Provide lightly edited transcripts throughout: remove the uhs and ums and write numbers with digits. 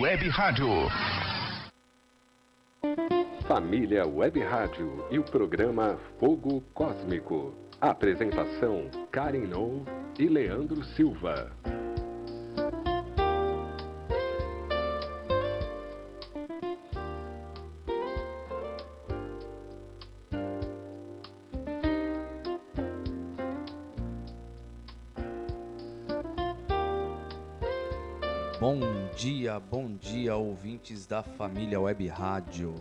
Web Rádio. Família Web Rádio e o programa Fogo Cósmico. Apresentação: Karen Nou e Leandro Silva. Bom dia, ouvintes da Família Web Rádio.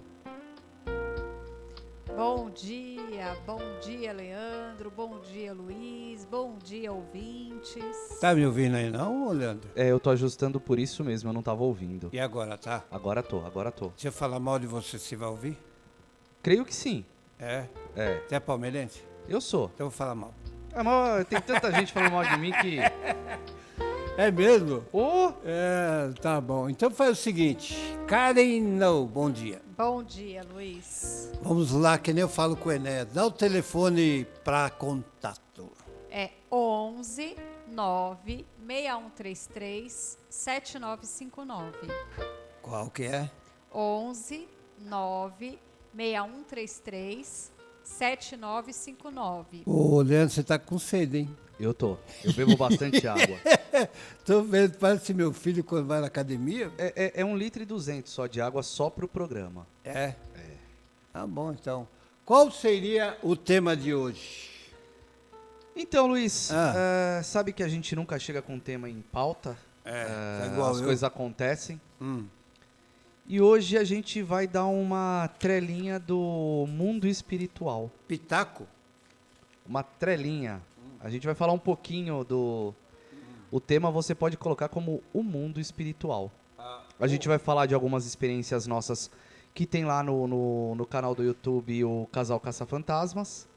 Bom dia, Leandro, bom dia, Luiz, bom dia, ouvintes. Tá me ouvindo aí não, Leandro? Eu tô ajustando por isso mesmo, eu não tava ouvindo. E agora, tá? Agora tô. Se eu falar mal de você, você vai ouvir? Creio que sim. É? É, Você é palmeirense? eu sou. Então eu vou falar mal. Mas tem tanta gente falando mal de mim que... É mesmo? Ô! É, tá bom. Então faz o seguinte, Karen Nou, bom dia. Bom dia, Luiz. Vamos lá, que nem eu falo com o Enéas. Dá o telefone para contato. É 11 9 6133 7959. Qual que é? 11 9 6133 7959. Ô, Leandro, você tá com sede, hein? Eu bebo bastante água. Tô vendo, parece meu filho quando vai na academia. É 1,2 litro só de água só pro programa. É? É. Tá bom, então. Qual seria o tema de hoje? Então, Luiz, sabe que a gente nunca chega com um tema em pauta? Tá igual as eu. coisas acontecem. E hoje a gente vai dar uma trelinha do mundo espiritual. Pitaco? Uma trelinha. A gente vai falar um pouquinho do... O tema você pode colocar como o mundo espiritual. A gente vai falar de algumas experiências nossas que tem lá no canal do YouTube, o Casal Caça-Fantasmas.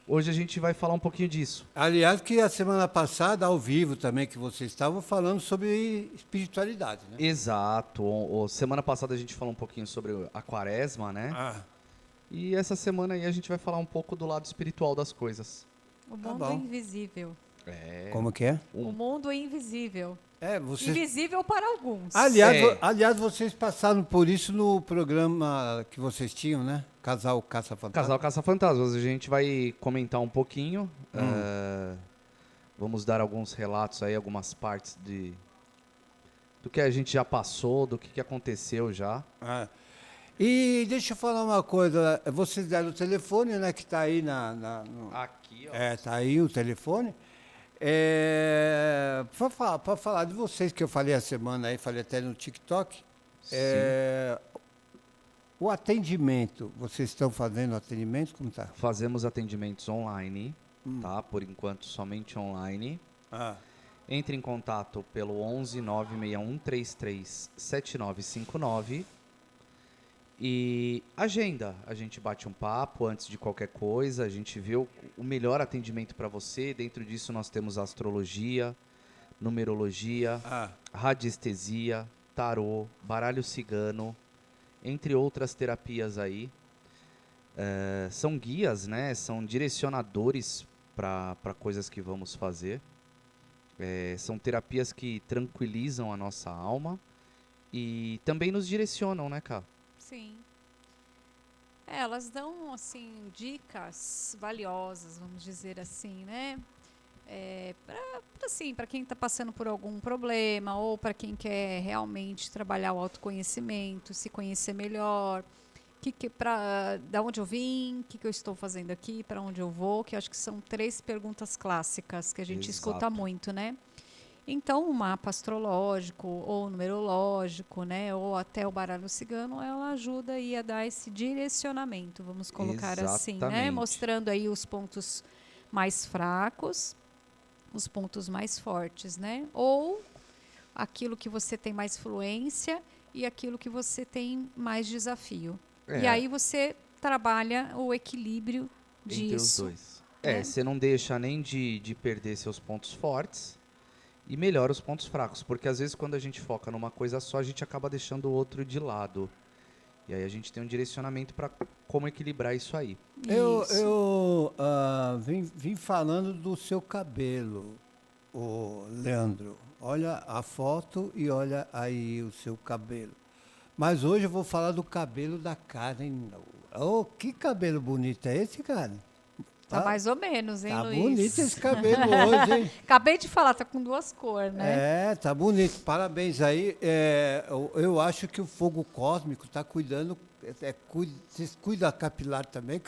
Hoje a gente vai falar um pouquinho disso. Aliás, que a semana passada, ao vivo também, que vocês estavam falando sobre espiritualidade, né? Exato. Semana passada a gente falou um pouquinho sobre a quaresma, né? E essa semana aí a gente vai falar um pouco do lado espiritual das coisas. O mundo bom. invisível. Como que é? O mundo invisível. Vocês... Invisível para alguns. Aliás, vocês passaram por isso no programa que vocês tinham, né? Casal Caça-Fantasma. Casal Caça-Fantasmas. A gente vai comentar um pouquinho. Vamos dar alguns relatos aí, algumas partes do que a gente já passou, do que aconteceu já. E deixa eu falar uma coisa. Vocês deram o telefone, né? Que está aí Aqui, ó. tá aí o telefone. Para falar de vocês, que eu falei a semana aí, falei até no TikTok. O atendimento, vocês estão fazendo atendimento? Como tá? Fazemos atendimentos online, tá? Por enquanto, somente online. Entre em contato pelo 11 96133 7959 e agenda. A gente bate um papo antes de qualquer coisa, a gente vê o melhor atendimento para você. Dentro disso nós temos astrologia, numerologia, radiestesia, tarô, baralho cigano, entre outras terapias aí. São guias, né? São direcionadores para coisas que vamos fazer. São terapias que tranquilizam a nossa alma e também nos direcionam, né, Cá? Sim. Elas dão, assim, dicas valiosas, vamos dizer assim, né? Para quem está passando por algum problema ou para quem quer realmente trabalhar o autoconhecimento, se conhecer melhor, da onde eu vim, o que eu estou fazendo aqui, para onde eu vou, que eu acho que são 3 perguntas clássicas que a gente escuta muito, né? Então, o mapa astrológico ou numerológico, né, ou até o baralho cigano, ela ajuda aí a dar esse direcionamento, vamos colocar assim, né? Mostrando aí os pontos mais fracos, os pontos mais fortes, né? Ou aquilo que você tem mais fluência e aquilo que você tem mais desafio. E aí você trabalha o equilíbrio disso. Entre os dois. Né? Você não deixa nem de perder seus pontos fortes e melhora os pontos fracos, porque às vezes quando a gente foca numa coisa só, a gente acaba deixando o outro de lado. E aí a gente tem um direcionamento para como equilibrar isso aí. Eu vim falando do seu cabelo, o Leandro. Olha a foto e olha aí o seu cabelo. Mas hoje eu vou falar do cabelo da Karen. Oh, que cabelo bonito é esse, Karen? Tá mais ou menos, hein, tá Luiz? Bonito esse cabelo hoje, hein? Acabei de falar, tá com 2 cores, né? Tá bonito. Parabéns aí. Eu acho que o fogo cósmico tá cuidando. Vocês cuidam capilar também?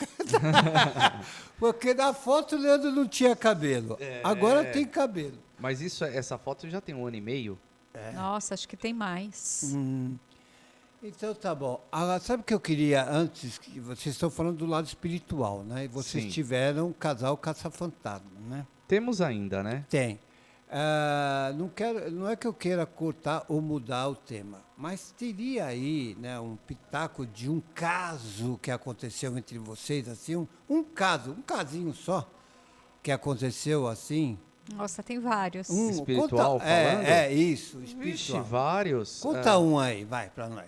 Porque na foto o Leandro não tinha cabelo. Agora tem cabelo. Mas essa foto já tem 1 ano e meio. Nossa, acho que tem mais. Então tá bom. Agora, sabe o que eu queria antes? Que vocês estão falando do lado espiritual, né? E vocês Sim. tiveram um casal caça-fantasma, né? Temos ainda, né? Tem. Não é que eu queira cortar ou mudar o tema, mas teria aí, né, um pitaco de um caso que aconteceu entre vocês, assim, um casinho só, que aconteceu assim. Nossa, tem vários. Espiritual falando? Isso, Vixe, espiritual. vários. Conta um aí, vai, pra nós.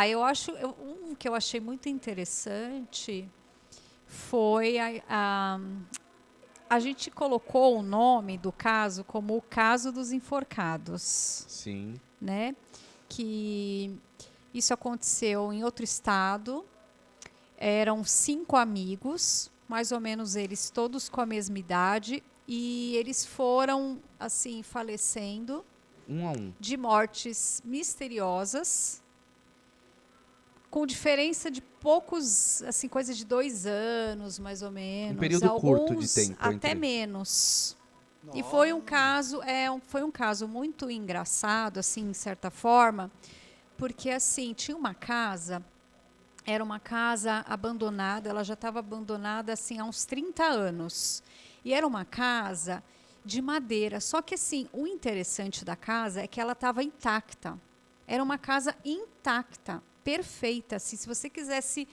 Eu acho, um que eu achei muito interessante foi a gente colocou o nome do caso como o caso dos enforcados, Sim. né? Que isso aconteceu em outro estado. Eram 5 amigos, mais ou menos eles todos com a mesma idade, e eles foram assim falecendo Um a um. de mortes misteriosas, com diferença de poucos, assim, coisa de 2 anos, mais ou menos. Um período curto de tempo até entre. menos. E foi um caso muito engraçado, assim, em certa forma, porque assim tinha uma casa, era uma casa abandonada, ela já estava abandonada assim há uns 30 anos. E era uma casa de madeira. Só que assim, o interessante da casa é que ela estava intacta. Era uma casa intacta, perfeita. Assim, se você quisesse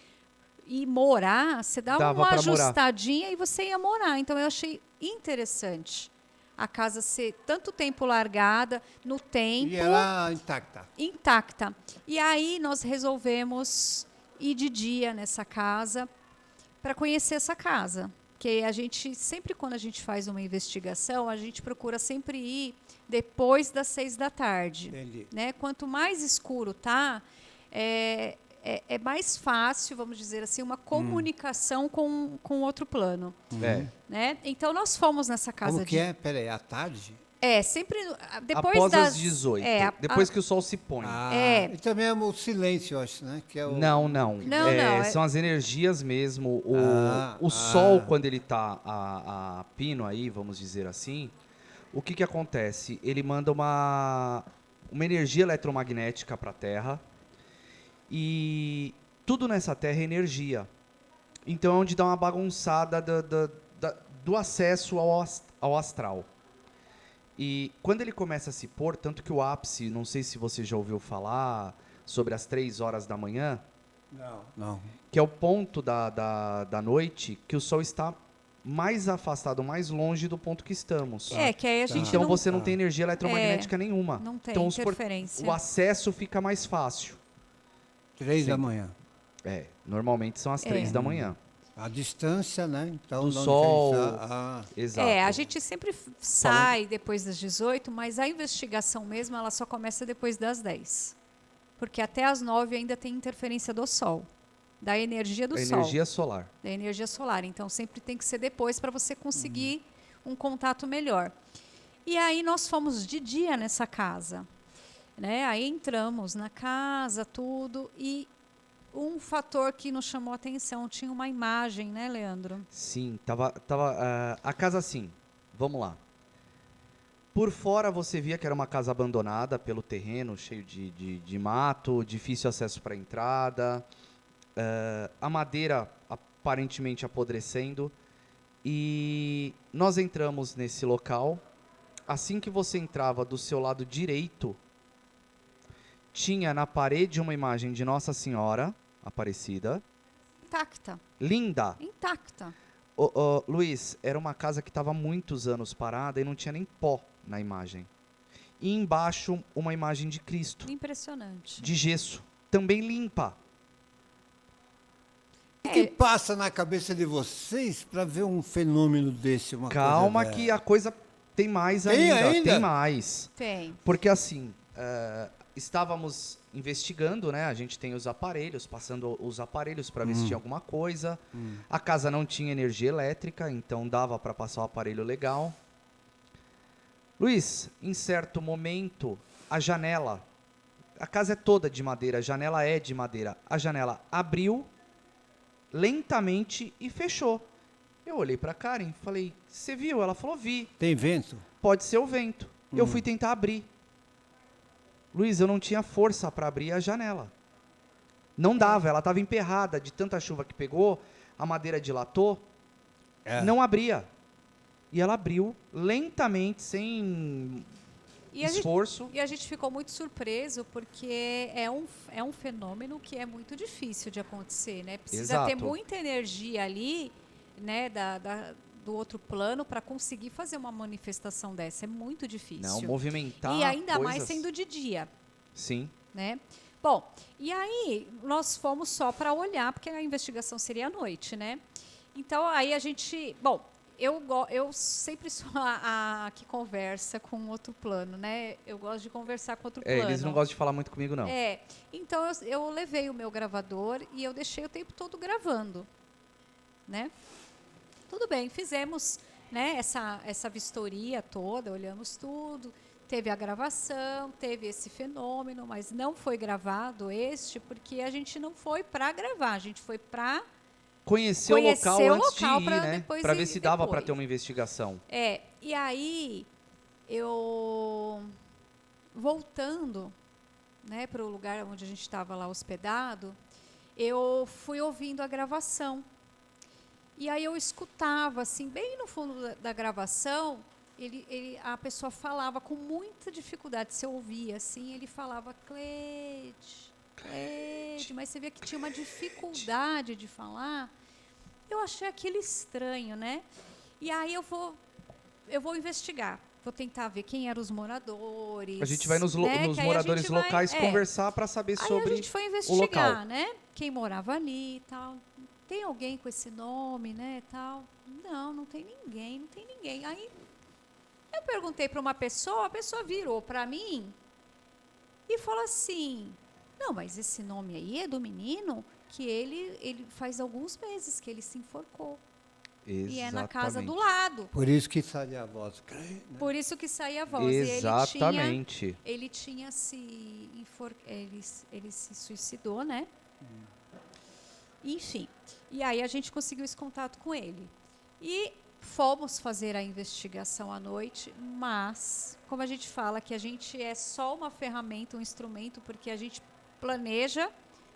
ir morar, você dava Dava uma pra morar. ajustadinha e você ia morar. Então eu achei interessante a casa ser tanto tempo largada, no tempo, E ela intacta. intacta. E aí nós resolvemos ir de dia nessa casa para conhecer essa casa. Porque a gente, sempre quando a gente faz uma investigação, a gente procura sempre ir depois das 6 da tarde. Entendi. Né? Quanto mais escuro tá, é mais fácil, vamos dizer assim, uma comunicação com outro plano. É. Né? Então nós fomos nessa casa Como que é? Peraí, à tarde? sempre depois Após das as 18. É, depois que o sol se põe. E também é o silêncio, eu acho, né? Que é o... Não. Não, São as energias mesmo. O sol, quando ele tá a pino aí, vamos dizer assim, o que acontece? Ele manda uma energia eletromagnética para a Terra. E tudo nessa Terra é energia. Então é onde dá uma bagunçada do acesso ao astral. E quando ele começa a se pôr, tanto que o ápice, não sei se você já ouviu falar sobre as 3 horas da manhã, Não. que é o ponto da noite que o Sol está mais afastado, mais longe do ponto que estamos. que aí a gente Então não, você não tem energia eletromagnética nenhuma. não tem Então interferência. o acesso fica mais fácil. 3 da Sim. manhã. Normalmente são as 3 da manhã. A distância, né? Então, Do de onde sol. que ele está? Exato. A gente sempre sai depois das 18, mas a investigação mesmo, ela só começa depois das 10. Porque até as 9 ainda tem interferência do Sol, da energia do Sol. Energia solar. Da energia solar. Então, sempre tem que ser depois para você conseguir um contato melhor. E aí, nós fomos de dia nessa casa. Né? Aí, entramos na casa, tudo, e um fator que nos chamou a atenção, tinha uma imagem, né, Leandro? Sim, tava a casa assim, vamos lá. Por fora você via que era uma casa abandonada pelo terreno, cheio de mato, difícil acesso para a entrada, a madeira aparentemente apodrecendo. E nós entramos nesse local. Assim que você entrava do seu lado direito, tinha na parede uma imagem de Nossa Senhora Aparecida. Intacta. Linda. Intacta. Luiz, era uma casa que estava há muitos anos parada e não tinha nem pó na imagem. E embaixo uma imagem de Cristo, Impressionante. de gesso, também limpa. O que passa na cabeça de vocês para ver um fenômeno desse? Calma que a coisa Tem mais Tem ainda? Tem mais. Tem. Porque assim, estávamos investigando, né? A gente tem os aparelhos, passando os aparelhos para ver se tinha alguma coisa. A casa não tinha energia elétrica, então dava para passar o aparelho legal. Luiz, em certo momento, a janela, a casa é toda de madeira, a janela é de madeira. A janela abriu lentamente e fechou. Eu olhei para Karen e falei, você viu? Ela falou, vi. Tem vento? Pode ser o vento. Eu fui tentar abrir. Luiz, eu não tinha força para abrir a janela. Não dava, ela estava emperrada de tanta chuva que pegou, a madeira dilatou, não abria. E ela abriu lentamente, sem esforço. E a gente ficou muito surpreso, porque é um fenômeno que é muito difícil de acontecer, né? Precisa ter muita energia ali, né, do outro plano para conseguir fazer uma manifestação dessa. É muito difícil. Não, movimentar e ainda coisas... mais sendo de dia. Sim. Né? Bom, e aí nós fomos só para olhar, porque a investigação seria à noite, né? Então aí a gente... Bom, eu sempre sou a que conversa com outro plano, né? Eu gosto de conversar com outro plano. Eles não gostam de falar muito comigo, não. Então eu levei o meu gravador e eu deixei o tempo todo gravando, né? Tudo bem, fizemos, né, essa vistoria toda, olhamos tudo, teve a gravação, teve esse fenômeno, mas não foi gravado porque a gente não foi para gravar, a gente foi para conhecer o local antes de ir, né? Para ver se dava para ter uma investigação. E aí eu voltando, né, para o lugar onde a gente estava lá hospedado, eu fui ouvindo a gravação. E aí eu escutava, assim, bem no fundo da gravação, a pessoa falava com muita dificuldade. Se eu ouvia, assim, ele falava, Cleide, mas você via que tinha uma dificuldade de falar. Eu achei aquilo estranho, né? E aí eu vou investigar, vou tentar ver quem eram os moradores. A gente vai nos moradores locais conversar para saber sobre o local. Aí a gente foi investigar, né? Quem morava ali e tal. Tem alguém com esse nome, né, tal? Não tem ninguém. Aí eu perguntei para uma pessoa, a pessoa virou para mim e falou assim, não, mas esse nome aí é do menino que ele faz alguns meses que ele se enforcou. Exatamente. E é na casa do lado. Por isso que saía a voz. Né? Por isso que saía a voz. Exatamente. E ele tinha ele se suicidou, né? Enfim. E aí a gente conseguiu esse contato com ele. E fomos fazer a investigação à noite, mas, como a gente fala, que a gente é só uma ferramenta, um instrumento, porque a gente planeja,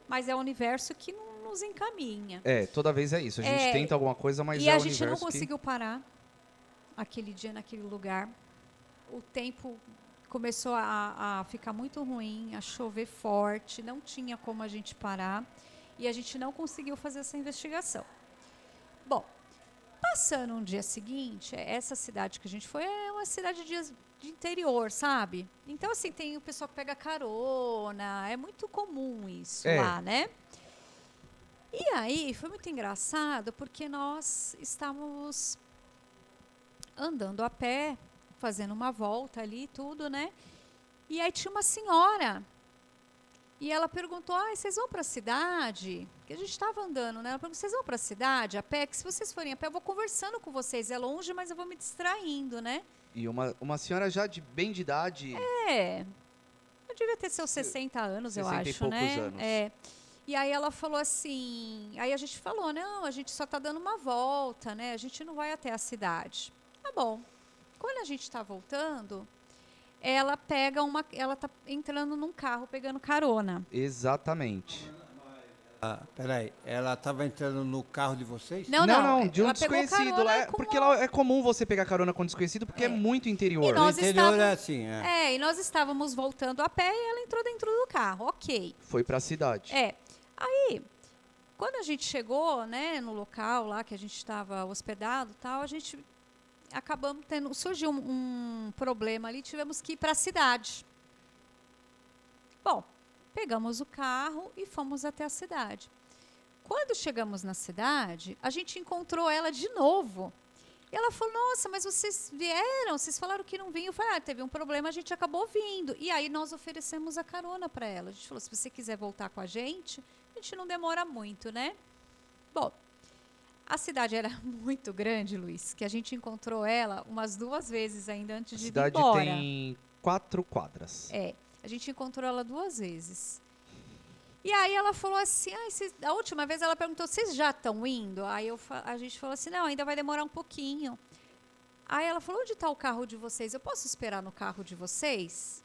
mas é o universo que nos encaminha. Toda vez é isso. A gente tenta alguma coisa, mas é o universo. E a gente não conseguiu parar aquele dia, naquele lugar. O tempo começou a ficar muito ruim, a chover forte, não tinha como a gente parar. E a gente não conseguiu fazer essa investigação. Bom, passando um dia seguinte, essa cidade que a gente foi é uma cidade de interior, sabe? Então, assim, tem o pessoal que pega carona, é muito comum isso lá, né? E aí, foi muito engraçado, porque nós estávamos andando a pé, fazendo uma volta ali e tudo, né? E aí tinha uma senhora... E ela perguntou, vocês vão para a cidade? Porque a gente estava andando, né? Ela perguntou, vocês vão para a cidade a pé? Que se vocês forem a pé, eu vou conversando com vocês. É longe, mas eu vou me distraindo, né? E uma senhora já bem de idade... Eu devia ter seus 60 anos, eu acho, 60 e poucos anos. E aí ela falou assim... Aí a gente falou, não, a gente só está dando uma volta, né? A gente não vai até a cidade. Tá bom. Quando a gente está voltando... ela está entrando num carro, pegando carona. Exatamente. Peraí, ela estava entrando no carro de vocês? Não, de um desconhecido. Porque é comum você pegar carona com desconhecido, porque é muito interior. No interior é assim, e nós estávamos voltando a pé e ela entrou dentro do carro, ok. Foi para a cidade. Aí, quando a gente chegou, né, no local lá que a gente estava hospedado e tal, a gente... surgiu um problema ali, tivemos que ir para a cidade. Bom, pegamos o carro e fomos até a cidade. Quando chegamos na cidade, a gente encontrou ela de novo. E ela falou, nossa, mas vocês vieram, vocês falaram que não vinham. Eu falei, teve um problema, a gente acabou vindo. E aí nós oferecemos a carona para ela. A gente falou, se você quiser voltar com a gente não demora muito, né? Bom, a cidade era muito grande, Luiz, que a gente encontrou ela umas 2 vezes ainda antes de vir embora. A cidade tem 4 quadras. A gente encontrou ela 2 vezes. E aí ela falou assim, a última vez ela perguntou, vocês já estão indo? Aí a gente falou assim, não, ainda vai demorar um pouquinho. Aí ela falou, onde está o carro de vocês? Eu posso esperar no carro de vocês?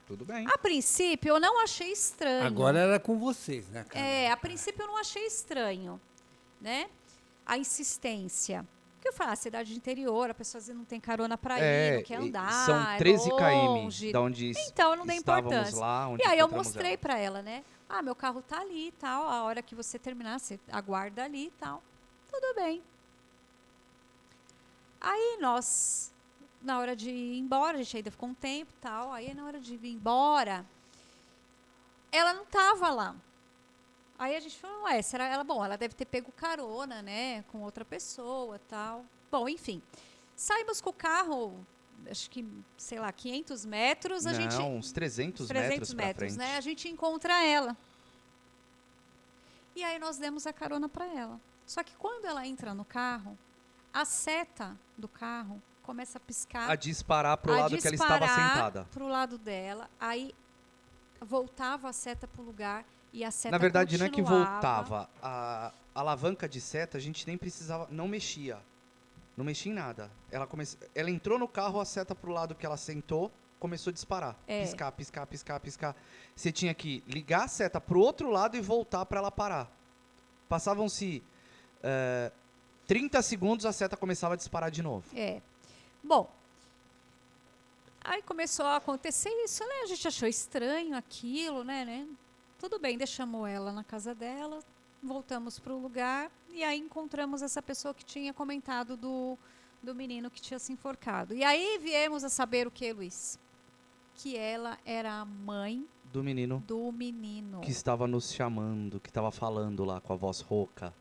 Tudo bem. A princípio eu não achei estranho. Agora era com vocês, né, cara? A princípio eu não achei estranho, né? A insistência. Porque eu falei, cidade de interior, a pessoa às vezes não tem carona para ir, não quer andar, são 13 longe. km da onde então não dei importância. Lá, onde e aí eu mostrei para ela, né? Meu carro tá ali e tal, a hora que você terminar, você aguarda ali e tal. Tudo bem. Aí nós, na hora de ir embora, a gente ainda ficou um tempo e tal, aí na hora de ir embora, ela não tava lá. Aí a gente falou, será ela? Bom, ela deve ter pego carona, né, com outra pessoa e tal. Bom, enfim, saímos com o carro, acho que, sei lá, 500 metros. Uns 300 metros pra frente. Né? A gente encontra ela. E aí nós demos a carona para ela. Só que quando ela entra no carro, a seta do carro começa a piscar. A disparar pro lado que ela estava sentada. Pro lado dela. Aí voltava a seta pro lugar. E a seta Na verdade, continuava. não é que voltava. A alavanca de seta, a gente nem precisava, não mexia. Não mexia em nada. Ela entrou no carro, a seta pro lado que ela sentou, começou a disparar. Piscar, piscar, piscar, piscar. Você tinha que ligar a seta pro outro lado e voltar para ela parar. Passavam-se 30 segundos, a seta começava a disparar de novo. Bom, aí começou a acontecer isso, né? A gente achou estranho aquilo, né? Tudo bem, deixamos ela na casa dela, voltamos para o lugar e aí encontramos essa pessoa que tinha comentado do menino que tinha se enforcado. E aí viemos a saber o que, Luiz? Que ela era a mãe do menino que estava nos chamando, que estava falando lá com a voz rouca.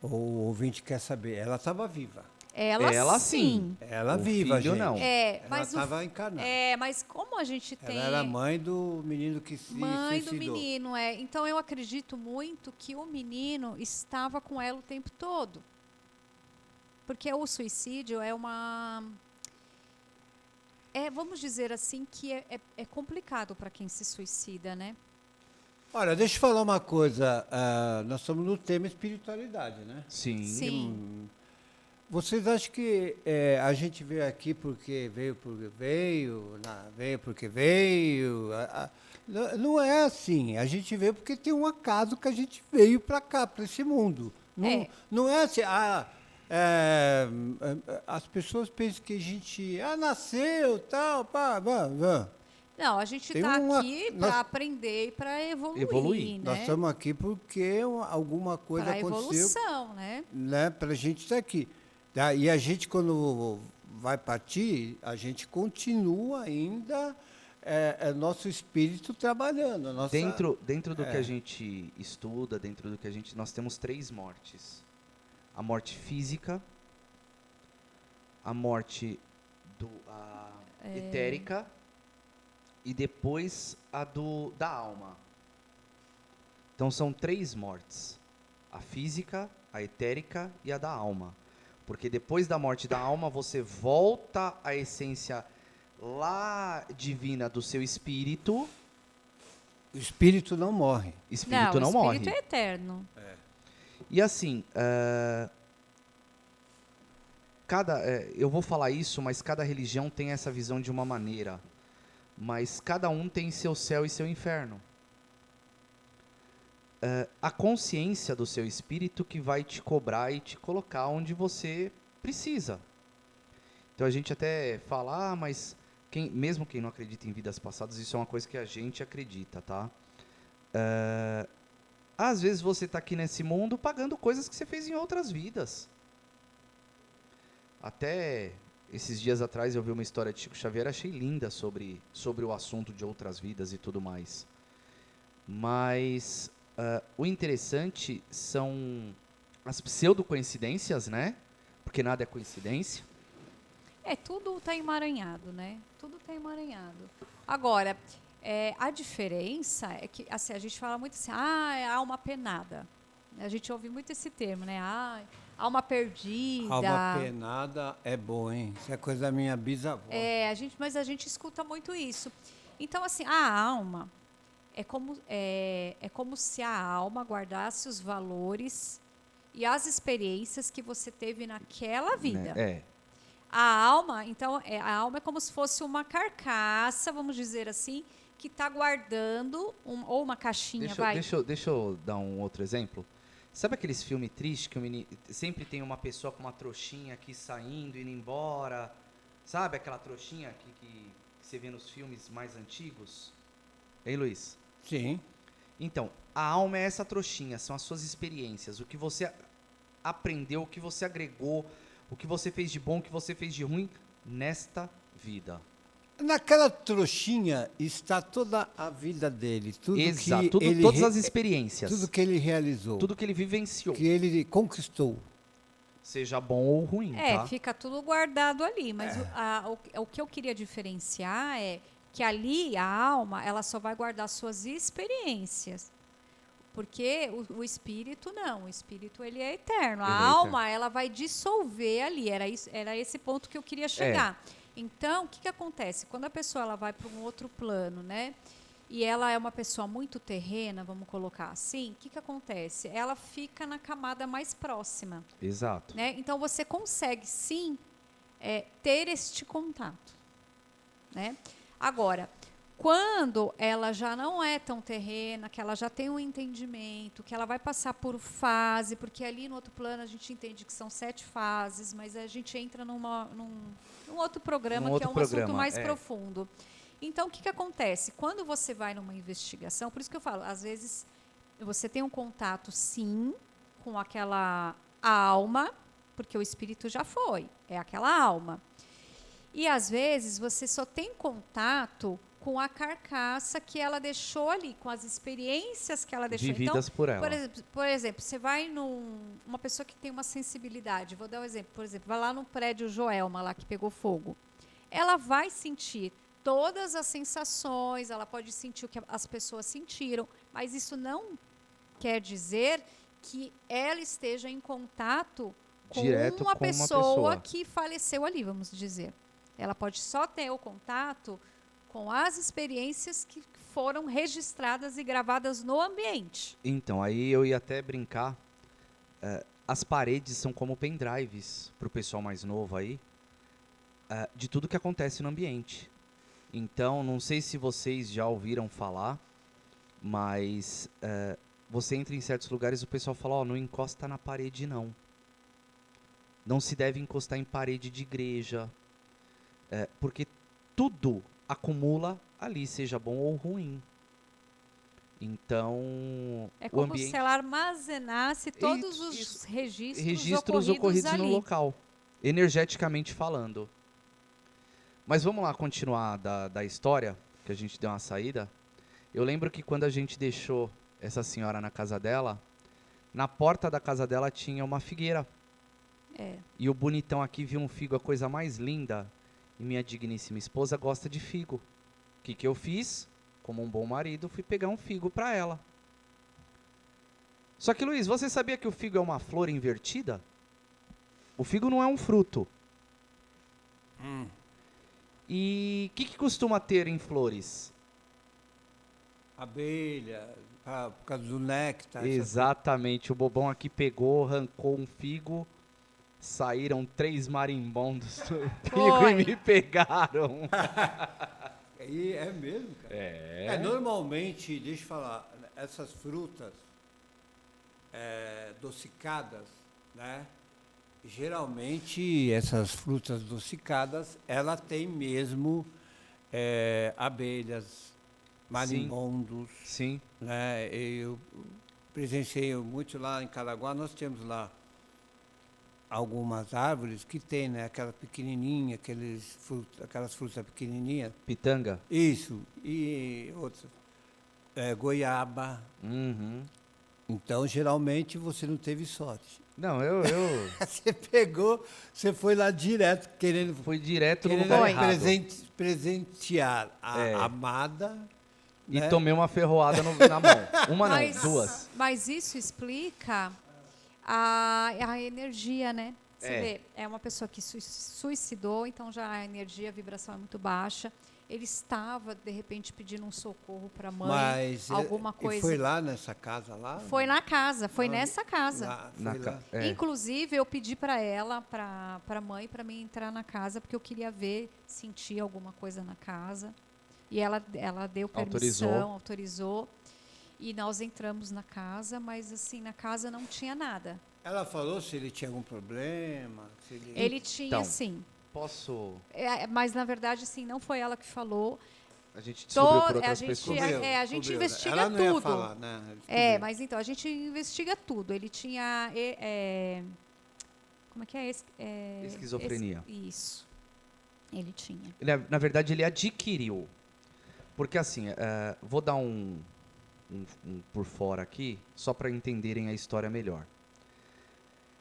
O ouvinte quer saber, ela estava viva. Ela sim. Ela o viva, filho, gente. não. Ela estava encarnada. Mas como a gente tem... Ela era mãe do menino que se Mãe suicidou. do menino, Então eu acredito muito que o menino estava com ela o tempo todo. Porque o suicídio é uma... vamos dizer assim, que é complicado para quem se suicida, né? Olha, deixa eu falar uma coisa. Nós estamos no tema espiritualidade, né? Sim. Vocês acham que a gente veio aqui porque veio porque veio, veio porque veio? Não é assim. A gente veio porque tem um acaso que a gente veio para cá, para esse mundo. Não é assim. As pessoas pensam que a gente nasceu, tal, pá. Não, a gente está aqui para aprender e para evoluir. Né? Nós estamos aqui porque alguma coisa aconteceu. Para evolução, né? Para a gente estar aqui. E a gente, quando vai partir, a gente continua ainda nosso espírito trabalhando. Dentro do que a gente estuda, dentro do que nós temos 3 mortes. A morte física, a morte etérica e depois a da alma. Então são 3 mortes. A física, a etérica e a da alma. Porque depois da morte da alma, você volta à essência lá divina do seu espírito. O espírito não morre. O espírito é eterno. E assim, eu vou falar isso, mas cada religião tem essa visão de uma maneira. Mas cada um tem seu céu e seu inferno. A consciência do seu espírito que vai te cobrar e te colocar onde você precisa. Então a gente até fala, mas mesmo quem não acredita em vidas passadas, isso é uma coisa que a gente acredita, tá? Às vezes você está aqui nesse mundo pagando coisas que você fez em outras vidas. Até esses dias atrás eu vi uma história de Chico Xavier, achei linda sobre o assunto de outras vidas e tudo mais. Mas o interessante são as pseudo-coincidências, né? Porque nada é coincidência. Tudo tá emaranhado, né? Tudo tá emaranhado. Agora, a diferença é que, assim, a gente fala muito assim, é alma penada. A gente ouve muito esse termo, né? Alma perdida. Alma penada é bom, hein? Isso é coisa da minha bisavó. Mas a gente escuta muito isso. Então, assim, a alma é como se a alma guardasse os valores e as experiências que você teve naquela vida. A alma, então, a alma é como se fosse uma carcaça, vamos dizer assim, que está guardando, ou uma caixinha, Deixa eu dar um outro exemplo. Sabe aqueles filmes tristes que sempre tem uma pessoa com uma trouxinha aqui saindo, indo embora? Sabe aquela trouxinha que você vê nos filmes mais antigos? Hein, Luiz? Sim. Então, a alma é essa trouxinha, são as suas experiências, o que você aprendeu, o que você agregou, o que você fez de bom, o que você fez de ruim nesta vida. Naquela trouxinha está toda a vida dele. Exato, todas as experiências. Tudo que ele realizou. Tudo que ele vivenciou. Que ele conquistou. Seja bom ou ruim, tá? Fica tudo guardado ali. Mas o que eu queria diferenciar é que ali a alma, ela só vai guardar suas experiências. Porque o espírito não, o espírito ele é eterno. A alma, ela vai dissolver ali. Era esse ponto que eu queria chegar. Então, o que acontece? Quando a pessoa ela vai para um outro plano, né? E ela é uma pessoa muito terrena, vamos colocar assim, o que acontece? Ela fica na camada mais próxima. Exato. Né? Então, você consegue, sim, ter este contato. Né? Agora, quando ela já não é tão terrena, que ela já tem um entendimento, que ela vai passar por fase, porque ali no outro plano a gente entende que são 7 fases, mas a gente entra num outro programa, que é um assunto mais profundo. Então, o que acontece? Quando você vai numa investigação, por isso que eu falo, às vezes você tem um contato, sim, com aquela alma, porque o espírito já foi, é aquela alma. E, às vezes, você só tem contato com a carcaça que ela deixou ali, com as experiências que ela deixou. Vividas por ela. Por exemplo, você vai uma pessoa que tem uma sensibilidade, vou dar um exemplo, por exemplo, vai lá no prédio Joelma, lá que pegou fogo. Ela vai sentir todas as sensações, ela pode sentir o que as pessoas sentiram, mas isso não quer dizer que ela esteja em contato com uma pessoa que faleceu ali, vamos dizer. Ela pode só ter o contato com as experiências que foram registradas e gravadas no ambiente. Então, aí eu ia até brincar. As paredes são como pendrives, para o pessoal mais novo aí, de tudo que acontece no ambiente. Então, não sei se vocês já ouviram falar, mas você entra em certos lugares e o pessoal fala, não encosta na parede não. Não se deve encostar em parede de igreja, porque tudo acumula ali, seja bom ou ruim. Então, é como se ela armazenasse todos os registros ocorridos no local, energeticamente falando. Mas vamos lá continuar da história, que a gente deu uma saída. Eu lembro que quando a gente deixou essa senhora na casa dela, na porta da casa dela tinha uma figueira. E o bonitão aqui viu um figo, a coisa mais linda. E minha digníssima esposa gosta de figo. O que eu fiz? Como um bom marido, fui pegar um figo para ela. Só que, Luiz, você sabia que o figo é uma flor invertida? O figo não é um fruto. E o que costuma ter em flores? Abelha, por causa do néctar. Exatamente. O bobão aqui pegou, arrancou um figo, saíram 3 marimbondos do figo e me pegaram. E é mesmo, cara? Normalmente, deixa eu falar, essas frutas docicadas, né? Geralmente, essas frutas docicadas, ela tem mesmo abelhas, marimbondos. Sim. Né? Eu presenciei muito lá em Caraguá, nós temos lá algumas árvores que tem, né, aquela pequenininha, aquelas frutas pequenininhas. Pitanga? Isso, e outras. Goiaba. Então, geralmente, você não teve sorte. Não, eu Você foi lá direto, fui direto no querendo lugar errado. presentear a amada. E né? tomei uma ferroada na mão. Uma não, duas. Mas isso explica a energia, né? Você vê, é uma pessoa que suicidou, então já a energia, a vibração é muito baixa. Ele estava, de repente, pedindo um socorro para a mãe, Mas alguma coisa. E foi lá nessa casa lá? Foi na casa, foi nessa casa. Lá, Inclusive, eu pedi para ela, para a mãe, para mim entrar na casa, porque eu queria ver, sentir alguma coisa na casa. E ela deu permissão, autorizou. E nós entramos na casa, mas assim, na casa não tinha nada. Ela falou se ele tinha algum problema? Ele tinha, sim. Posso... mas, na verdade, assim, não foi ela que falou. A gente descobriu por outras pessoas. A gente investiga ela não ia tudo. falar, né? Mas então, a gente investiga tudo. Ele tinha... como é que é? Esquizofrenia. Isso. Ele tinha. Na verdade, ele adquiriu. Porque, assim, vou dar um por fora aqui, só para entenderem a história melhor.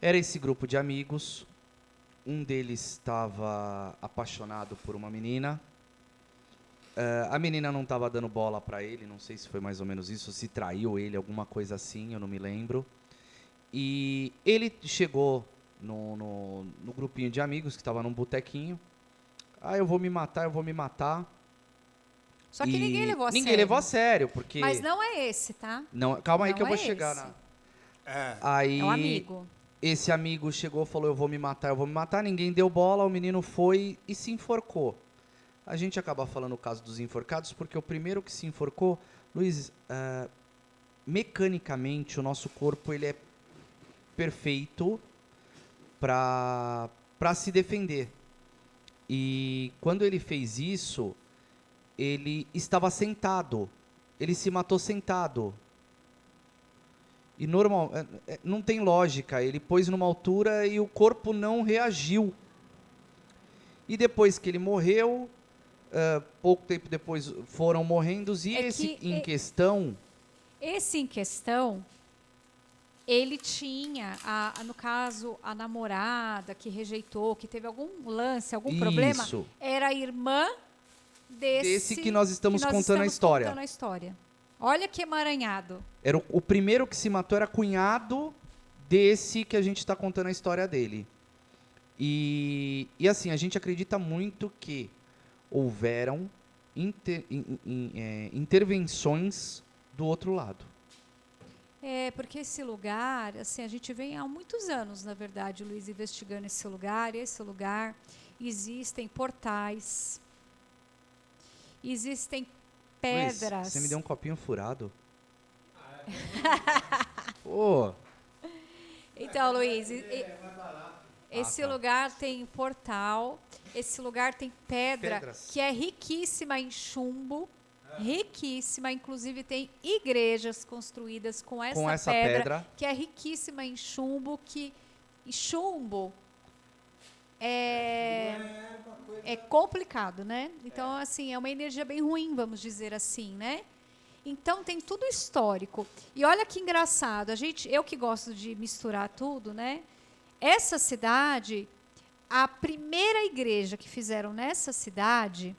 Era esse grupo de amigos. Um deles estava apaixonado por uma menina. A menina não estava dando bola para ele, não sei se foi mais ou menos isso, se traiu ele, alguma coisa assim, eu não me lembro. E ele chegou no grupinho de amigos que estava num botequinho. Eu vou me matar. Só que ninguém levou a sério. Ninguém levou a sério, porque... Mas não é esse, tá? Não, calma aí não que eu vou esse. chegar na... É um amigo. Esse amigo chegou e falou, eu vou me matar. Ninguém deu bola, o menino foi e se enforcou. A gente acaba falando o caso dos enforcados, porque o primeiro que se enforcou, Luiz, mecanicamente o nosso corpo ele é perfeito para se defender. E quando ele fez isso, ele estava sentado. Ele se matou sentado. E não tem lógica. Ele pôs numa altura e o corpo não reagiu. E depois que ele morreu, pouco tempo depois foram morrendo. E esse em questão, ele tinha, no caso, a namorada que rejeitou, que teve algum lance, algum problema, era a irmã desse que nós estamos contando a história. Olha que emaranhado. Era o primeiro que se matou era cunhado desse que a gente está contando a história dele. E assim, a gente acredita muito que houveram intervenções do outro lado. Porque esse lugar, assim, a gente vem há muitos anos, na verdade, Luiz, investigando esse lugar. E esse lugar existem portais, existem pedras. Luiz, você me deu um copinho furado? Pô. Então, Luiz, esse lugar tem portal, esse lugar tem pedras. Que é riquíssima em chumbo. Riquíssima, inclusive tem igrejas construídas com essa pedra, que é riquíssima em chumbo, chumbo é complicado, né? Então, assim, é uma energia bem ruim, vamos dizer assim, né? Então, tem tudo histórico. E olha que engraçado, eu que gosto de misturar tudo, né? Essa cidade, a primeira igreja que fizeram nessa cidade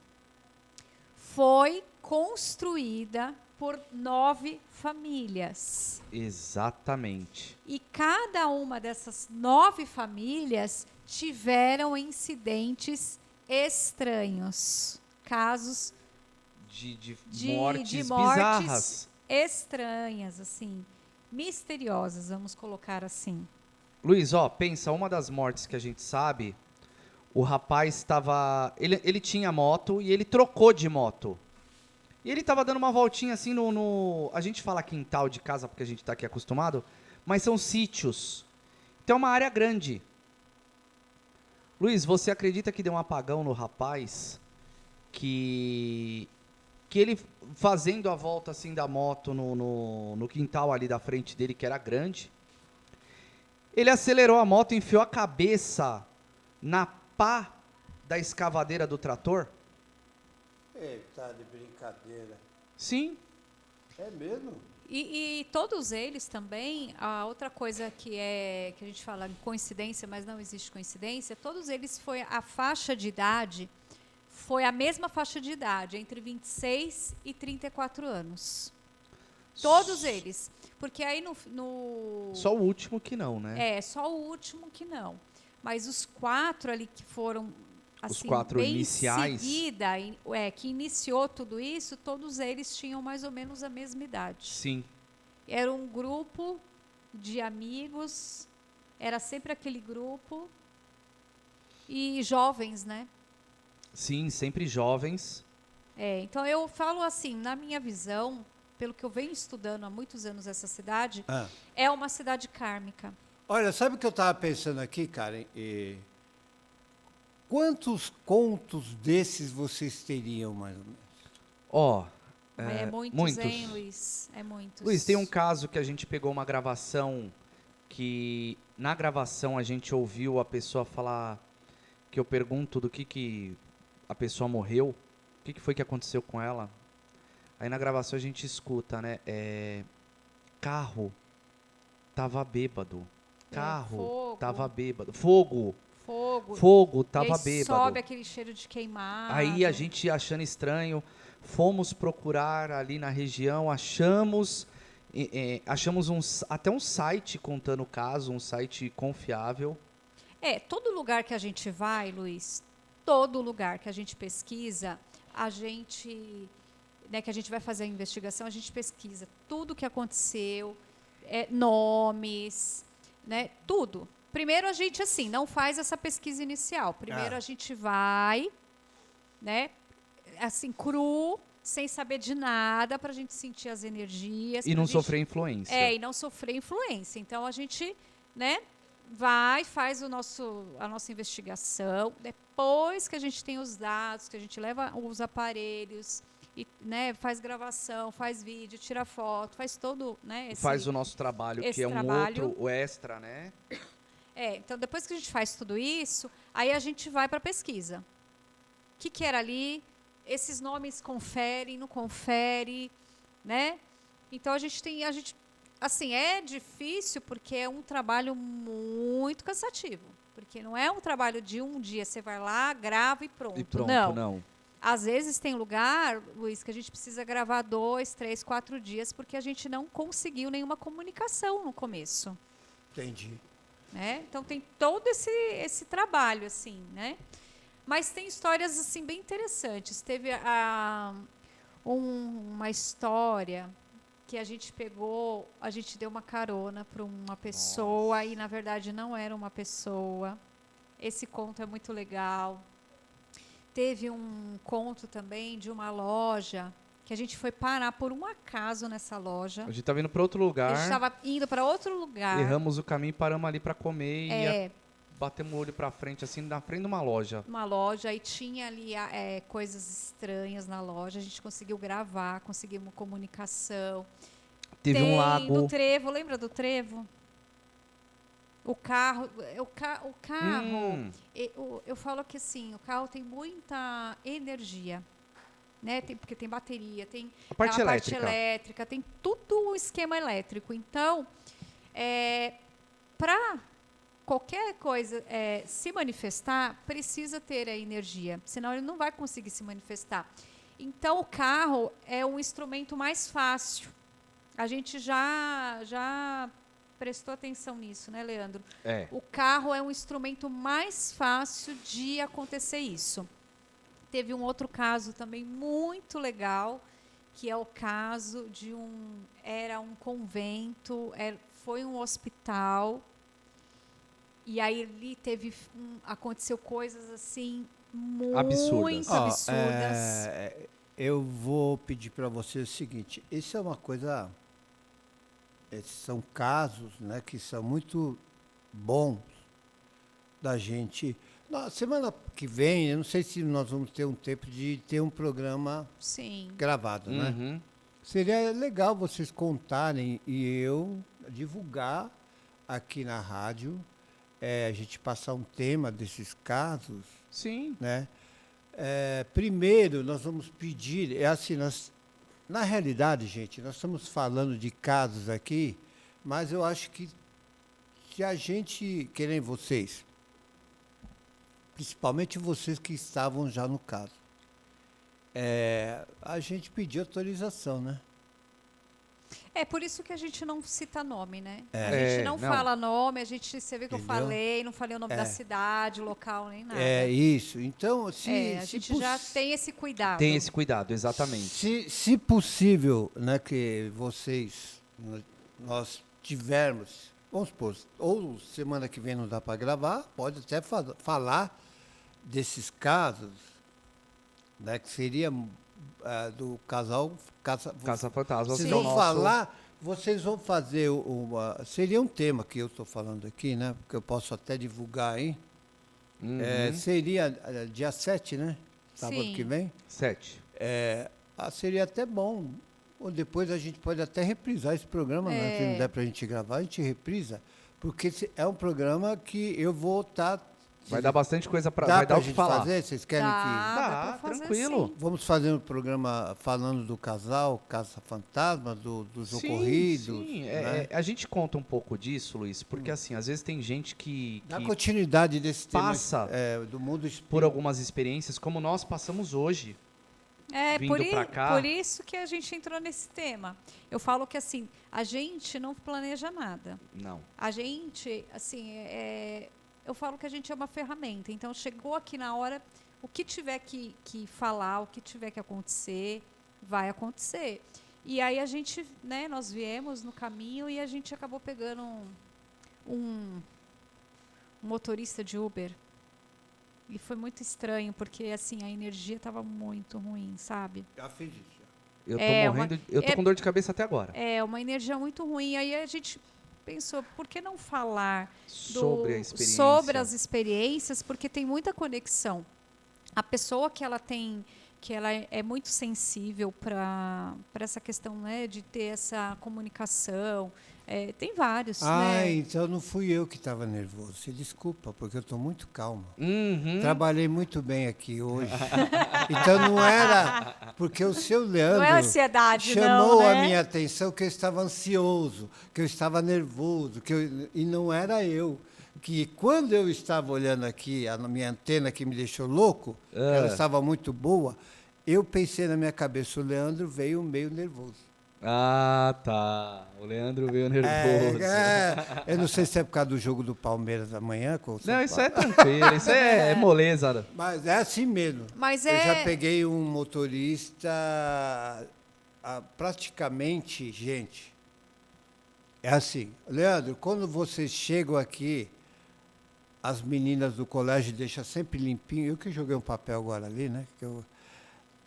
foi construída por 9 famílias. Exatamente. E cada uma dessas 9 famílias tiveram incidentes estranhos, casos de mortes bizarras, estranhas, assim, misteriosas, vamos colocar assim. Luiz, pensa, uma das mortes que a gente sabe, o rapaz estava, ele tinha moto e ele trocou de moto. E ele estava dando uma voltinha assim a gente fala quintal de casa porque a gente está aqui acostumado, mas são sítios. Então é uma área grande. Luiz, você acredita que deu um apagão no rapaz? Que ele fazendo a volta assim da moto no quintal ali da frente dele, que era grande, ele acelerou a moto e enfiou a cabeça na pá da escavadeira do trator? Eita, de brincadeira. Sim. É mesmo? E todos eles também, a outra coisa que a gente fala coincidência, mas não existe coincidência, todos eles foi a faixa de idade, foi a mesma faixa de idade, entre 26 e 34 anos. Todos eles. Porque aí Só o último que não, né? Só o último que não. Mas os 4 ali que foram, assim, os 4 bem iniciais. Em seguida, que iniciou tudo isso, todos eles tinham mais ou menos a mesma idade. Sim. Era um grupo de amigos, era sempre aquele grupo. E jovens, né? Sim, sempre jovens. Então eu falo assim, na minha visão, pelo que eu venho estudando há muitos anos essa cidade, é uma cidade kármica. Olha, sabe o que eu estava pensando aqui, Karen? Quantos contos desses vocês teriam, mais ou menos? Muitos, hein, Luiz? É muitos. Luiz, tem um caso que a gente pegou uma gravação que, na gravação, a gente ouviu a pessoa falar, que eu pergunto do que a pessoa morreu, o que foi que aconteceu com ela. Aí na gravação a gente escuta, né? Carro tava bêbado. Carro tava bêbado. Fogo tava bêbado. Sobe aquele cheiro de queimado. Aí a gente achando estranho, fomos procurar ali na região, achamos até um site contando o caso, um site confiável. Todo lugar que a gente vai, Luiz, todo lugar que a gente pesquisa, que a gente vai fazer a investigação, a gente pesquisa tudo o que aconteceu, nomes, né, tudo. Primeiro a gente, assim, não faz essa pesquisa inicial. Primeiro a gente vai, né, assim, cru, sem saber de nada, para a gente sentir as energias. E não sofrer influência. E não sofrer influência. Então a gente, né, vai, faz a nossa investigação. Depois que a gente tem os dados, que a gente leva os aparelhos, e, né, faz gravação, faz vídeo, tira foto, faz todo, né, faz o nosso trabalho, que é o extra, né? Então depois que a gente faz tudo isso, aí a gente vai para a pesquisa. O que era ali? Esses nomes conferem, não confere, né? Então assim, é difícil porque é um trabalho muito cansativo, porque não é um trabalho de um dia, você vai lá, grava e pronto. Não. Às vezes tem lugar, Luiz, que a gente precisa gravar 2, 3, 4 dias porque a gente não conseguiu nenhuma comunicação no começo. Entendi. Né? Então tem todo esse trabalho, assim, né? Mas tem histórias, assim, bem interessantes. Teve uma história que a gente deu uma carona para uma pessoa e, na verdade, não era uma pessoa. Esse conto é muito legal. Teve um conto também de uma loja que a gente foi parar por um acaso nessa loja. A gente estava indo para outro lugar. A gente estava indo para outro lugar. Erramos o caminho e paramos ali para comer e batemos o olho para frente, assim, na frente de uma loja. Uma loja, e tinha ali coisas estranhas na loja. A gente conseguiu gravar, conseguimos comunicação. Teve um lago. Do trevo, lembra do trevo? O carro, eu falo que assim, o carro tem muita energia, né? Porque tem bateria, tem a parte elétrica, tem tudo um esquema elétrico. Então, para qualquer coisa se manifestar, precisa ter a energia, senão ele não vai conseguir se manifestar. Então, o carro é um instrumento mais fácil. A gente já prestou atenção nisso, né, Leandro? O carro é um instrumento mais fácil de acontecer isso. Teve um outro caso também muito legal, que é o caso de era um convento, foi um hospital, e aí ali aconteceu coisas assim muito absurdas. Eu vou pedir para você o seguinte, isso é uma coisa... Esses são casos, né, que são muito bons da gente. Na semana que vem, eu não sei se nós vamos ter um tempo de ter um programa gravado, né? Seria legal vocês contarem e eu divulgar aqui na rádio, a gente passar um tema desses casos. Sim. Né? Primeiro, nós vamos pedir, Na realidade, gente, nós estamos falando de casos aqui, mas eu acho que se a gente, que nem vocês, principalmente vocês que estavam já no caso, a gente pediu autorização, né? É por isso que a gente não cita nome, né? É. A gente não fala nome, você vê que Entendeu? não falei o nome da cidade, local, nem nada. É isso. Então, a gente já tem esse cuidado. Tem esse cuidado, exatamente. Se possível, né, que vocês, nós tivermos, vamos supor, ou semana que vem não dá para gravar, pode até falar desses casos, né, que seria do casal Casa Fantasma. Vocês que é o vão nosso- falar, vocês vão fazer seria um tema que eu estou falando aqui, né? Porque eu posso até divulgar aí. Uhum. Seria dia 7, né? Sábado Sim. que vem. 7. Seria até bom. Ou depois a gente pode até reprisar esse programa, né? Se não der para a gente gravar, a gente reprisa. Porque é um programa que eu vou estar. Vai dar bastante coisa para Dá vai dar pra o que gente falar. fazer? Vocês querem que. Dá pra fazer, tranquilo. sim. Vamos fazer um programa falando do casal, Casa Fantasma, dos ocorridos. Sim. Né? A gente conta um pouco disso, Luiz, porque assim, às vezes tem gente que Dá continuidade desse passa tema do mundo espírita. por algumas experiências, como nós passamos hoje. Vindo pra cá. Por isso que a gente entrou nesse tema. Eu falo que assim, a gente não planeja nada. Não. A gente, assim, eu falo que a gente é uma ferramenta. Então, chegou aqui na hora, o que tiver que falar, o que tiver que acontecer, vai acontecer. E aí a gente, né, nós viemos no caminho e a gente acabou pegando um motorista de Uber. E foi muito estranho, porque assim, a energia estava muito ruim, sabe? Já fiz isso. Eu tô morrendo, eu tô com dor de cabeça até agora. É, uma energia muito ruim. Aí a gente pensou, por que não falar Sobre a experiência. sobre as experiências? Porque tem muita conexão. A pessoa que ela é muito sensível para essa questão, né, de ter essa comunicação. Tem vários, né? Então não fui eu que estava nervoso. Se desculpa, porque eu estou muito calmo. Uhum. Trabalhei muito bem aqui hoje. Então não era... Porque o seu Leandro Não é ansiedade, chamou não, né? a minha atenção que eu estava ansioso, que eu estava nervoso, e não era eu. Que quando eu estava olhando aqui, a minha antena que me deixou louco, ela estava muito boa, eu pensei na minha cabeça, o Leandro veio meio nervoso. Ah, tá. O Leandro veio nervoso. Eu não sei se é por causa do jogo do Palmeiras amanhã. Não, isso é tranquilo, isso é moleza. Mas é assim mesmo. Mas eu já peguei um motorista praticamente, gente. É assim, Leandro, quando vocês chegam aqui, as meninas do colégio deixam sempre limpinho. Eu que joguei um papel agora ali, né?